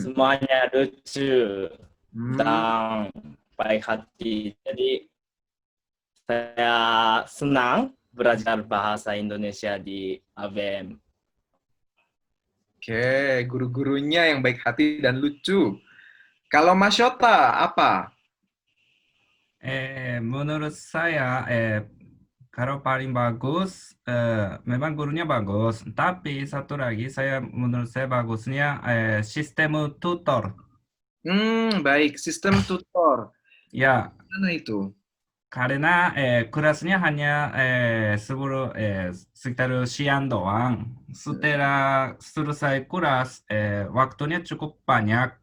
semuanya lucu Hmm. dan baik hati. Jadi saya senang belajar bahasa Indonesia di ABM. Oke, guru-gurunya yang baik hati dan lucu. Kalau Mas Syota, apa? Menurut saya, kalau paling bagus, memang gurunya bagus. Tapi satu lagi, menurut saya bagusnya sistem tutor. Baik. Sistem tutor. Ya, Mana itu? karena kelasnya hanya 10 sekitar siang doang. Setelah selesai kelas, waktunya cukup banyak.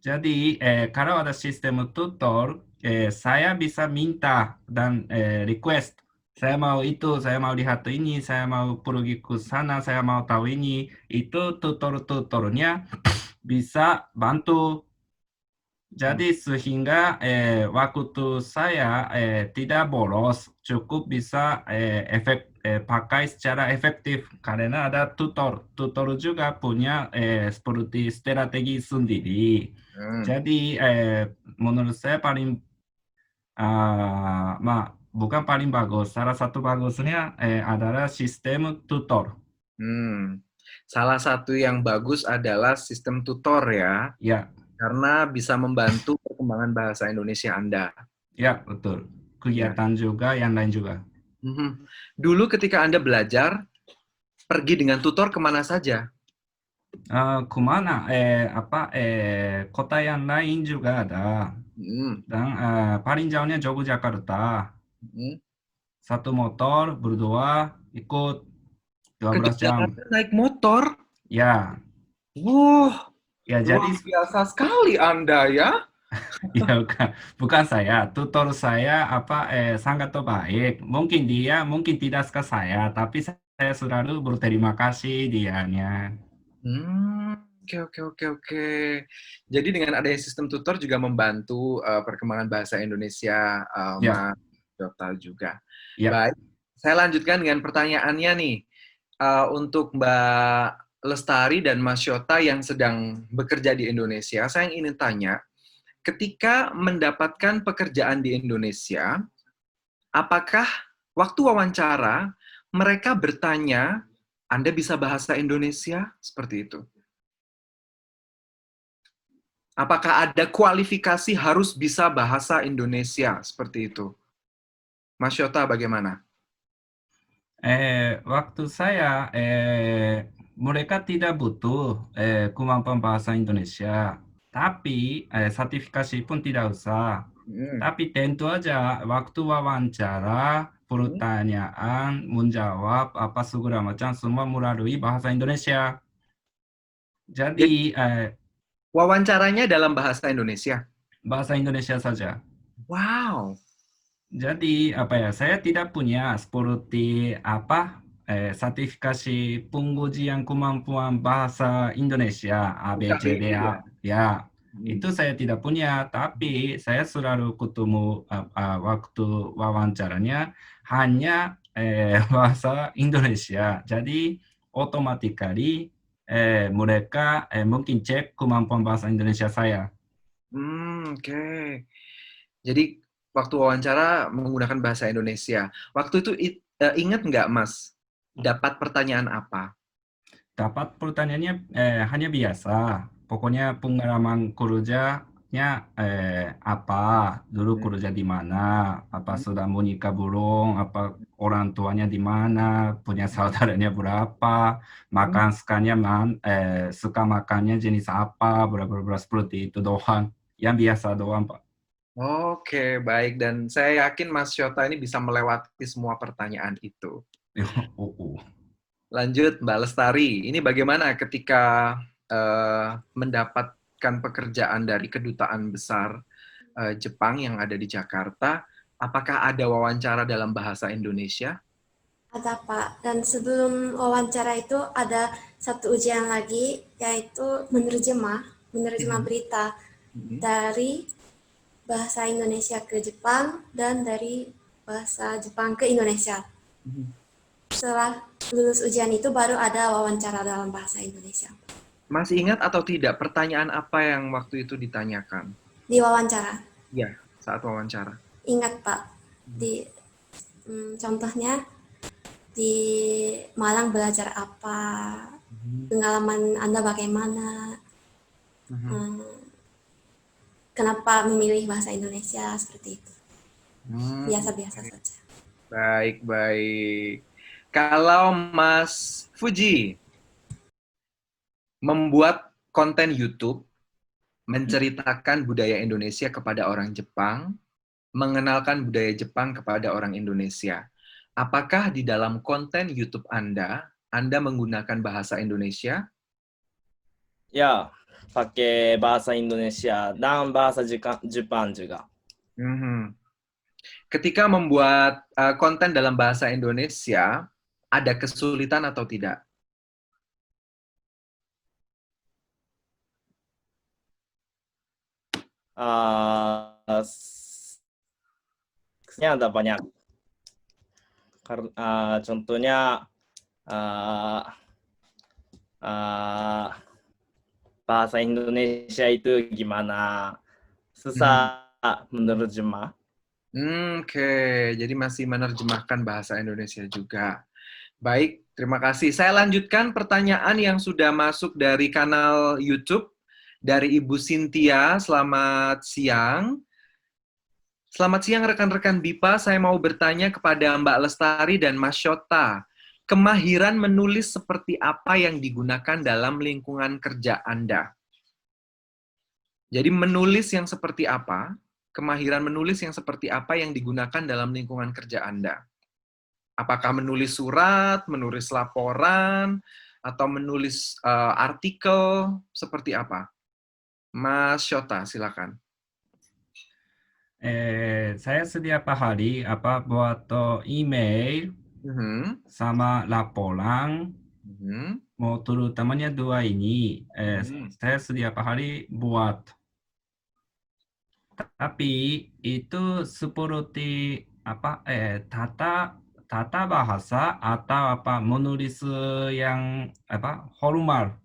Jadi, kalau ada sistem tutor, saya bisa minta dan request. Saya mau itu, saya mau lihat ini, saya mau pergi ke sana, saya mau tahu ini. Itu tutor-tutornya bisa bantu. Jadi sehingga waktu saya tidak boros, cukup bisa pakai secara efektif karena ada tutor. Tutor juga punya seperti strategi sendiri. Jadi menurut saya bukan paling bagus. Salah satu bagusnya adalah sistem tutor. Salah satu yang bagus adalah sistem tutor ya. Ya. Karena bisa membantu perkembangan bahasa Indonesia Anda. Ya, betul. Kegiatan juga, yang lain juga. Dulu ketika Anda belajar, pergi dengan tutor kemana saja? Kemana? Kota yang lain juga ada. Dan paling jauhnya Yogyakarta. Satu motor, berdua, ikut 12 jam. Naik motor? Ya. Wah, ya luar biasa sekali Anda ya. Ya, bukan saya. Tutor saya sangat baik. Mungkin dia tidak suka saya, tapi saya selalu berterima kasih dianya. Oke. Jadi dengan adanya sistem tutor juga membantu perkembangan bahasa Indonesia Mas Syota juga. Baik, saya lanjutkan dengan pertanyaannya nih. Untuk Mbak Lestari dan Mas Syota yang sedang bekerja di Indonesia, saya ingin tanya, ketika mendapatkan pekerjaan di Indonesia, apakah waktu wawancara mereka bertanya, Anda bisa bahasa Indonesia? Seperti itu. Apakah ada kualifikasi harus bisa bahasa Indonesia? Seperti itu. Mas Syota bagaimana? Waktu saya mereka tidak butuh kemampuan bahasa Indonesia, tapi sertifikasi pun tidak usah. Tapi tentu aja waktu wawancara, pertanyaan, menjawab apa segala macam semua melalui bahasa Indonesia. Jadi Wawancaranya dalam bahasa Indonesia. bahasa Indonesia saja. Wow. Jadi saya tidak punya seperti sertifikasi pengujian kemampuan bahasa Indonesia ABCDA ya. Itu saya tidak punya, tapi saya selalu ketemu waktu wawancaranya hanya bahasa Indonesia. Jadi automatically mereka mungkin cek kemampuan bahasa Indonesia saya. Oke. Jadi waktu wawancara menggunakan bahasa Indonesia. Waktu itu ingat nggak, Mas? Dapat pertanyaan apa? Dapat pertanyaannya hanya biasa. Pokoknya pengalaman kerjanya apa, dulu kerja di mana, apa sudah menikah belum, apa orang tuanya di mana, punya saudaranya berapa, makan suka makannya jenis apa, berapa seperti itu doang. Yang biasa doang, Pak. Oke, baik. Dan saya yakin Mas Syota ini bisa melewati semua pertanyaan itu. Lanjut, Mbak Lestari. Ini bagaimana ketika mendapatkan pekerjaan dari Kedutaan Besar Jepang yang ada di Jakarta? Apakah ada wawancara dalam bahasa Indonesia? Ada, Pak. Dan sebelum wawancara itu ada satu ujian lagi, yaitu menerjemah berita dari bahasa Indonesia ke Jepang dan dari bahasa Jepang ke Indonesia. Setelah lulus ujian itu baru ada wawancara dalam bahasa Indonesia. Masih ingat atau tidak pertanyaan apa yang waktu itu ditanyakan? Di wawancara? Ya, saat wawancara. Ingat, Pak. Contohnya di Malang belajar apa, pengalaman Anda bagaimana, kenapa memilih bahasa Indonesia, seperti itu. Biasa-biasa saja. Baik. Kalau Mas Fuji membuat konten YouTube, menceritakan budaya Indonesia kepada orang Jepang, mengenalkan budaya Jepang kepada orang Indonesia, apakah di dalam konten YouTube Anda menggunakan bahasa Indonesia? Ya, pakai bahasa Indonesia dan bahasa Jepang juga. Ketika membuat konten dalam bahasa Indonesia, ada kesulitan atau tidak? Ada banyak. Contohnya bahasa Indonesia itu gimana? Susah menerjemah. Oke, jadi masih menerjemahkan bahasa Indonesia juga. Baik, terima kasih. Saya lanjutkan pertanyaan yang sudah masuk dari kanal YouTube dari Ibu Cynthia. Selamat siang. Selamat siang rekan-rekan BIPA. Saya mau bertanya kepada Mbak Lestari dan Mas Syota. Kemahiran menulis seperti apa yang digunakan dalam lingkungan kerja Anda? Jadi menulis yang seperti apa? Kemahiran menulis yang seperti apa yang digunakan dalam lingkungan kerja Anda? Apakah menulis surat, menulis laporan, atau menulis artikel, seperti apa? Mas Syota, silakan. Saya setiap hari buat email sama laporan, terutamanya dua ini. Saya setiap hari buat. Tapi itu seperti tata bahasa atau menulis yang formal.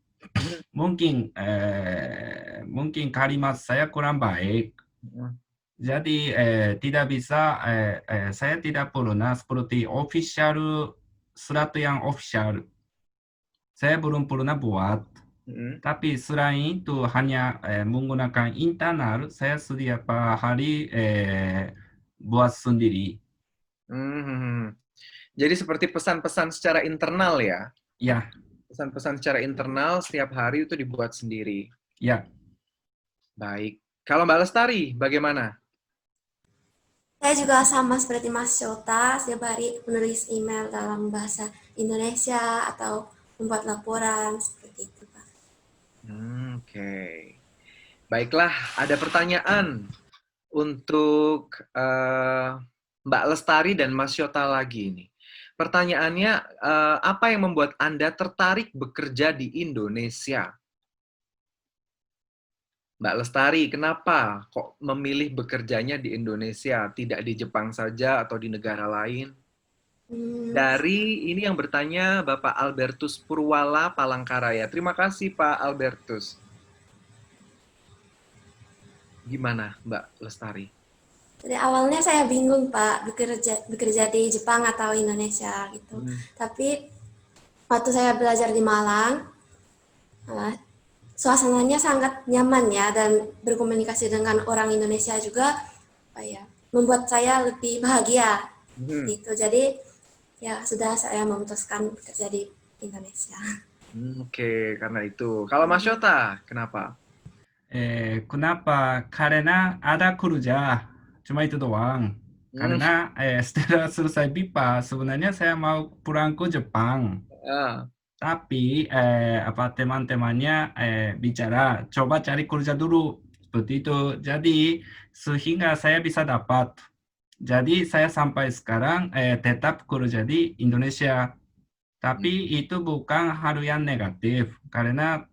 Mungkin kalimat saya kurang baik. Jadi tidak bisa, saya tidak pernah seperti surat yang official. Saya belum pernah buat. Tapi selain itu hanya menggunakan internal, saya setiap hari buat sendiri. Jadi seperti pesan-pesan secara internal ya? Ya. Pesan-pesan secara internal setiap hari itu dibuat sendiri. Ya, Baik. Kalau Mbak Lestari, bagaimana? Saya juga sama seperti Mas Syota, setiap hari menulis email dalam bahasa Indonesia atau membuat laporan seperti itu, Pak. Oke. Baiklah, ada pertanyaan untuk Mbak Lestari dan Mas Syota lagi ini. Pertanyaannya, apa yang membuat Anda tertarik bekerja di Indonesia? Mbak Lestari, kenapa kok memilih bekerjanya di Indonesia, tidak di Jepang saja atau di negara lain? Dari ini yang bertanya Bapak Albertus Purwala Palangkaraya. Terima kasih Pak Albertus. Gimana Mbak Lestari? Jadi awalnya saya bingung Pak, bekerja di Jepang atau Indonesia gitu. Tapi waktu saya belajar di Malang, suasananya sangat nyaman ya, dan berkomunikasi dengan orang Indonesia juga membuat saya lebih bahagia gitu. Jadi ya sudah saya memutuskan bekerja di Indonesia. Oke, karena itu. Kalau Mas Syota, kenapa? kenapa? Karena ada kerja, cuma itu doang. Karena setelah selesai BIPA, sebenarnya saya mau pulang ke Jepang. Tapi teman-temannya bicara, coba cari kerja dulu. Seperti itu. Jadi, sehingga saya bisa dapat. Jadi, saya sampai sekarang tetap kerja di Indonesia. Tapi itu bukan hal yang negatif. Karena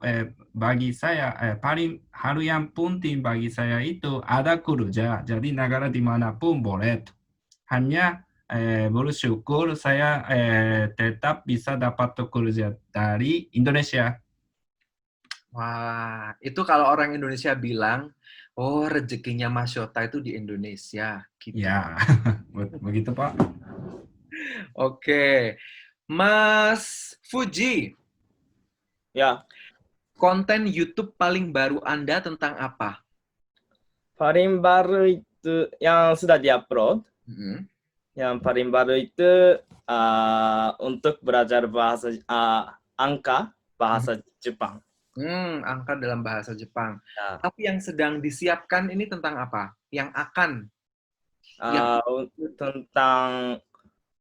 bagi saya, paling hal yang penting bagi saya itu ada kerja. Jadi, negara dimanapun boleh. Hanya bersyukur saya tetap bisa dapat kerja dari Indonesia. Wah, itu kalau orang Indonesia bilang, oh rezekinya Mas Syota itu di Indonesia. Gitu. Ya, begitu Pak. Oke, Mas Fuji. Ya. Konten YouTube paling baru Anda tentang apa? Paling baru itu yang sudah diupload. Yang paling baru itu untuk belajar bahasa angka bahasa Jepang. Angka dalam bahasa Jepang. Ya. Tapi yang sedang disiapkan ini tentang apa? Yang akan? Tentang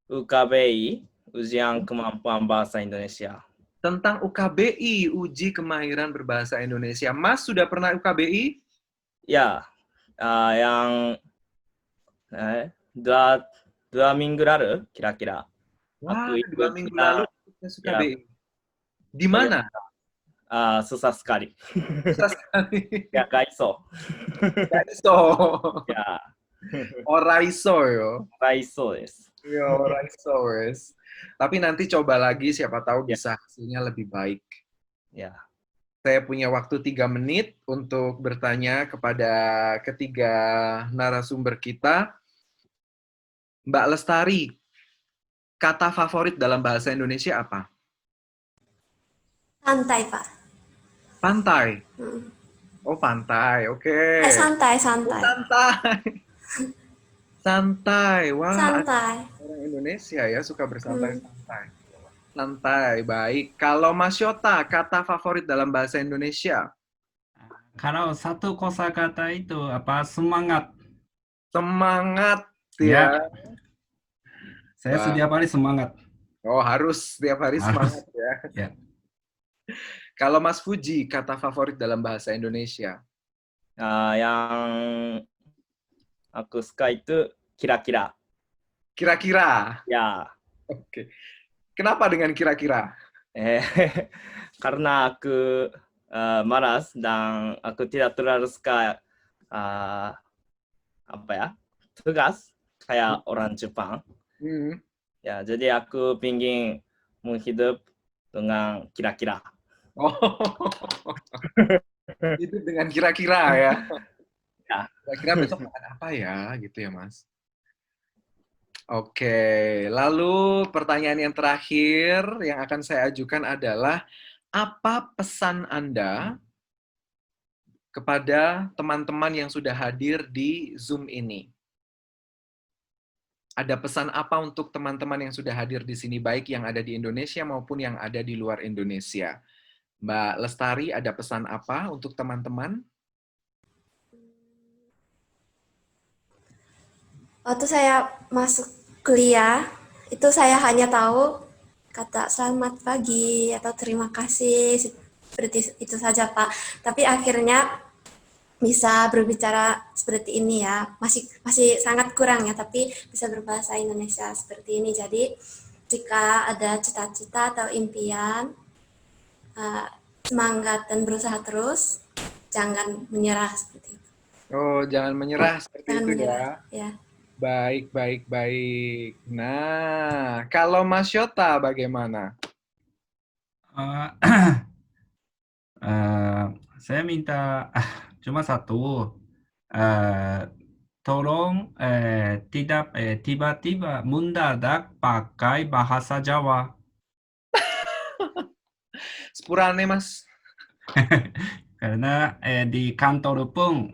UKBI, ujian kemampuan bahasa Indonesia. Tentang UKBI, uji kemahiran berbahasa Indonesia. Mas sudah pernah UKBI? Ya, yang 2 minggu lalu, kira-kira. Wah, 2 minggu lalu suka BI. Di mana? Susah sekali. Susah sekali. Ya, Gaiso. Gaiso. Ya. Oraiso yo. Oraiso desu. Ya, Oraiso wes. Tapi nanti coba lagi, siapa tahu bisa hasilnya lebih baik. Ya. Saya punya waktu 3 menit untuk bertanya kepada ketiga narasumber kita. Mbak Lestari, kata favorit dalam bahasa Indonesia apa? Santai, Pak. Pantai? Oh, pantai. Oke. Santai. Santai. Santai. Wah, santai. Orang Indonesia ya suka bersantai-santai. Santai, baik. Kalau Mas Syota, kata favorit dalam bahasa Indonesia? Kalau satu kosakata itu apa? Semangat. Semangat. Ya. Saya setiap hari semangat. Oh, harus setiap hari semangat ya. Ya. Kalau Mas Fuji, kata favorit dalam bahasa Indonesia? Yang aku suka itu kira-kira. Kira-kira? Ya. Oke. Kenapa dengan kira-kira? Karena aku malas dan aku tidak terlalu suka tugas kayak orang Jepang. Ya, jadi aku ingin menghidup dengan kira-kira. Oh, hidup dengan kira-kira ya. Ya. Kira-kira besok makan apa ya, gitu ya Mas. Oke, lalu pertanyaan yang terakhir yang akan saya ajukan adalah, apa pesan Anda kepada teman-teman yang sudah hadir di Zoom ini? Ada pesan apa untuk teman-teman yang sudah hadir di sini, baik yang ada di Indonesia maupun yang ada di luar Indonesia? Mbak Lestari, ada pesan apa untuk teman-teman? Waktu saya masuk kuliah, itu saya hanya tahu kata selamat pagi atau terima kasih, seperti itu saja Pak. Tapi akhirnya bisa berbicara seperti ini ya, masih sangat kurang ya, tapi bisa berbahasa Indonesia seperti ini. Jadi jika ada cita-cita atau impian, semangat dan berusaha terus, jangan menyerah seperti itu. Oh, jangan menyerah seperti Jangan itu menyerah, ya. ya. Baik, baik, baik. Nah, kalau Mas Yota bagaimana? Saya minta cuma satu. Tolong tidak tiba-tiba mendadak pakai bahasa Jawa. Sepurane, Mas. Karena di kantor pun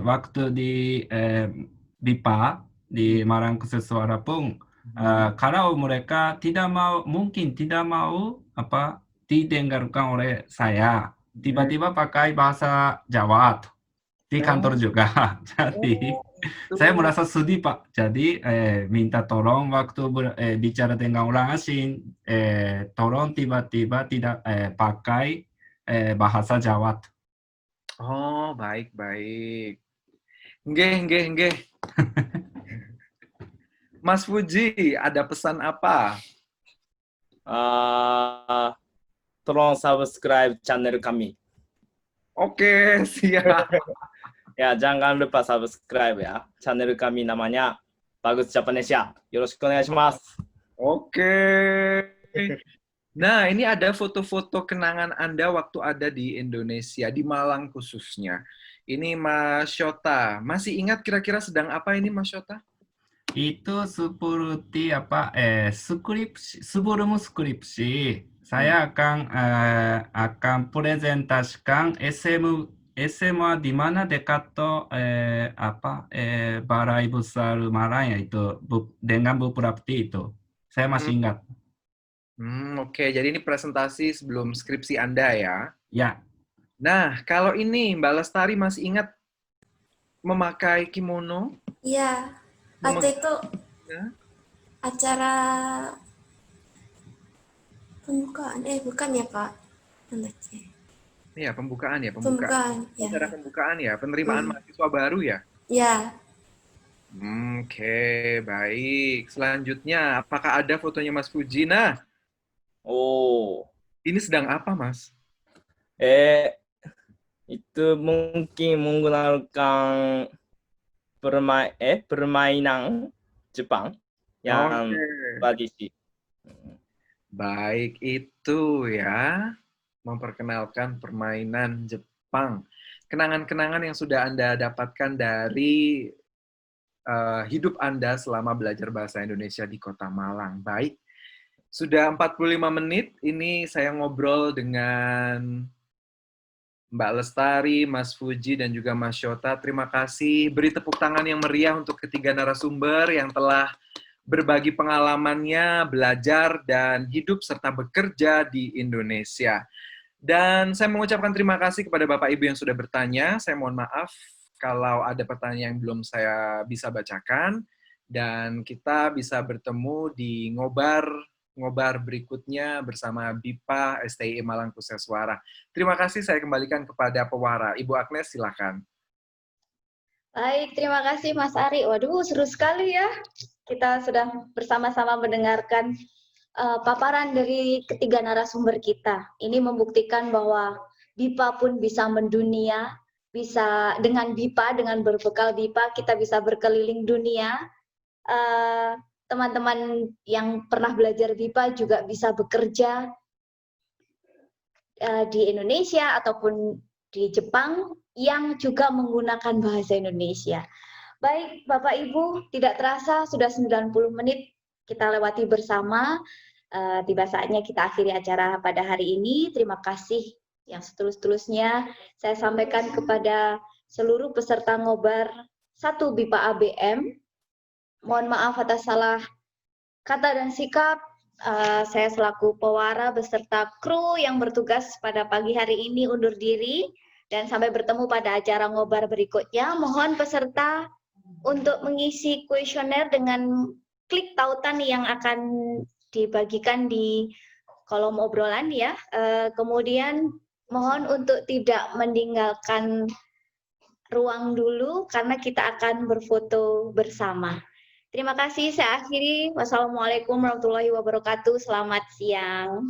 waktu di BIPA di Malang Khusus Suara pun kalau mereka mungkin tidak mau didengarkan oleh saya, tiba-tiba pakai bahasa Jawa di kantor juga. Jadi saya merasa sedih Pak. Jadi minta tolong waktu bicara dengan orang asing, tolong tiba-tiba tidak pakai bahasa Jawa. Oh, baik, baik. Nggih. Mas Fuji, ada pesan apa? Tolong subscribe channel kami. Oke, siap. Ya, jangan lupa subscribe ya. Channel kami namanya Bagus Japanesia. Yoroshiku onegaishimasu. Oke. Nah, ini ada foto-foto kenangan Anda waktu ada di Indonesia, di Malang khususnya. Ini Mas Shota. Masih ingat kira-kira sedang apa ini Mas Shota? Itu seperti sebelum skripsi, saya akan presentasikan SMA di mana dekat Balai Besar Malang itu dengan Bupati itu. Saya masih ingat. Oke, jadi ini presentasi sebelum skripsi Anda ya? Ya. Nah, kalau ini Mbak Lestari masih ingat memakai kimono? Iya, waktu itu acara pembukaan, bukan ya Pak? Iya, pembukaan ya, Pembukaan, ya. Acara pembukaan ya, penerimaan mahasiswa baru ya? Ya. Oke, baik. Selanjutnya, apakah ada fotonya Mas Fuji? Nah, ini sedang apa, Mas? Itu mungkin menggunakan permainan Jepang yang tradisi. Baik, itu ya. Memperkenalkan permainan Jepang. Kenangan-kenangan yang sudah Anda dapatkan dari hidup Anda selama belajar bahasa Indonesia di Kota Malang. Baik, sudah 45 menit, ini saya ngobrol dengan Mbak Lestari, Mas Fuji, dan juga Mas Shota. Terima kasih. Beri tepuk tangan yang meriah untuk ketiga narasumber yang telah berbagi pengalamannya, belajar, dan hidup serta bekerja di Indonesia. Dan saya mengucapkan terima kasih kepada Bapak Ibu yang sudah bertanya. Saya mohon maaf kalau ada pertanyaan yang belum saya bisa bacakan. Dan kita bisa bertemu di ngobar berikutnya bersama BIPA STI Malang Khusus Suara. Terima kasih, saya kembalikan kepada pewara. Ibu Agnes, silakan. Baik, terima kasih Mas Ari. Waduh, seru sekali ya. Kita sudah bersama-sama mendengarkan paparan dari ketiga narasumber kita. Ini membuktikan bahwa BIPA pun bisa mendunia, bisa dengan BIPA, dengan berbekal BIPA, kita bisa berkeliling dunia. Teman-teman yang pernah belajar BIPA juga bisa bekerja di Indonesia ataupun di Jepang yang juga menggunakan bahasa Indonesia. Baik, Bapak Ibu, tidak terasa sudah 90 menit kita lewati bersama. Tiba saatnya kita akhiri acara pada hari ini. Terima kasih yang setulus-tulusnya saya sampaikan kepada seluruh peserta ngobar 1 BIPA ABM. Mohon maaf atas salah kata dan sikap. Saya selaku pewara beserta kru yang bertugas pada pagi hari ini undur diri dan sampai bertemu pada acara ngobar berikutnya. Mohon peserta untuk mengisi kuesioner dengan klik tautan yang akan dibagikan di kolom obrolan ya. Kemudian mohon untuk tidak meninggalkan ruang dulu karena kita akan berfoto bersama. Terima kasih, saya akhiri. Wassalamualaikum warahmatullahi wabarakatuh. Selamat siang.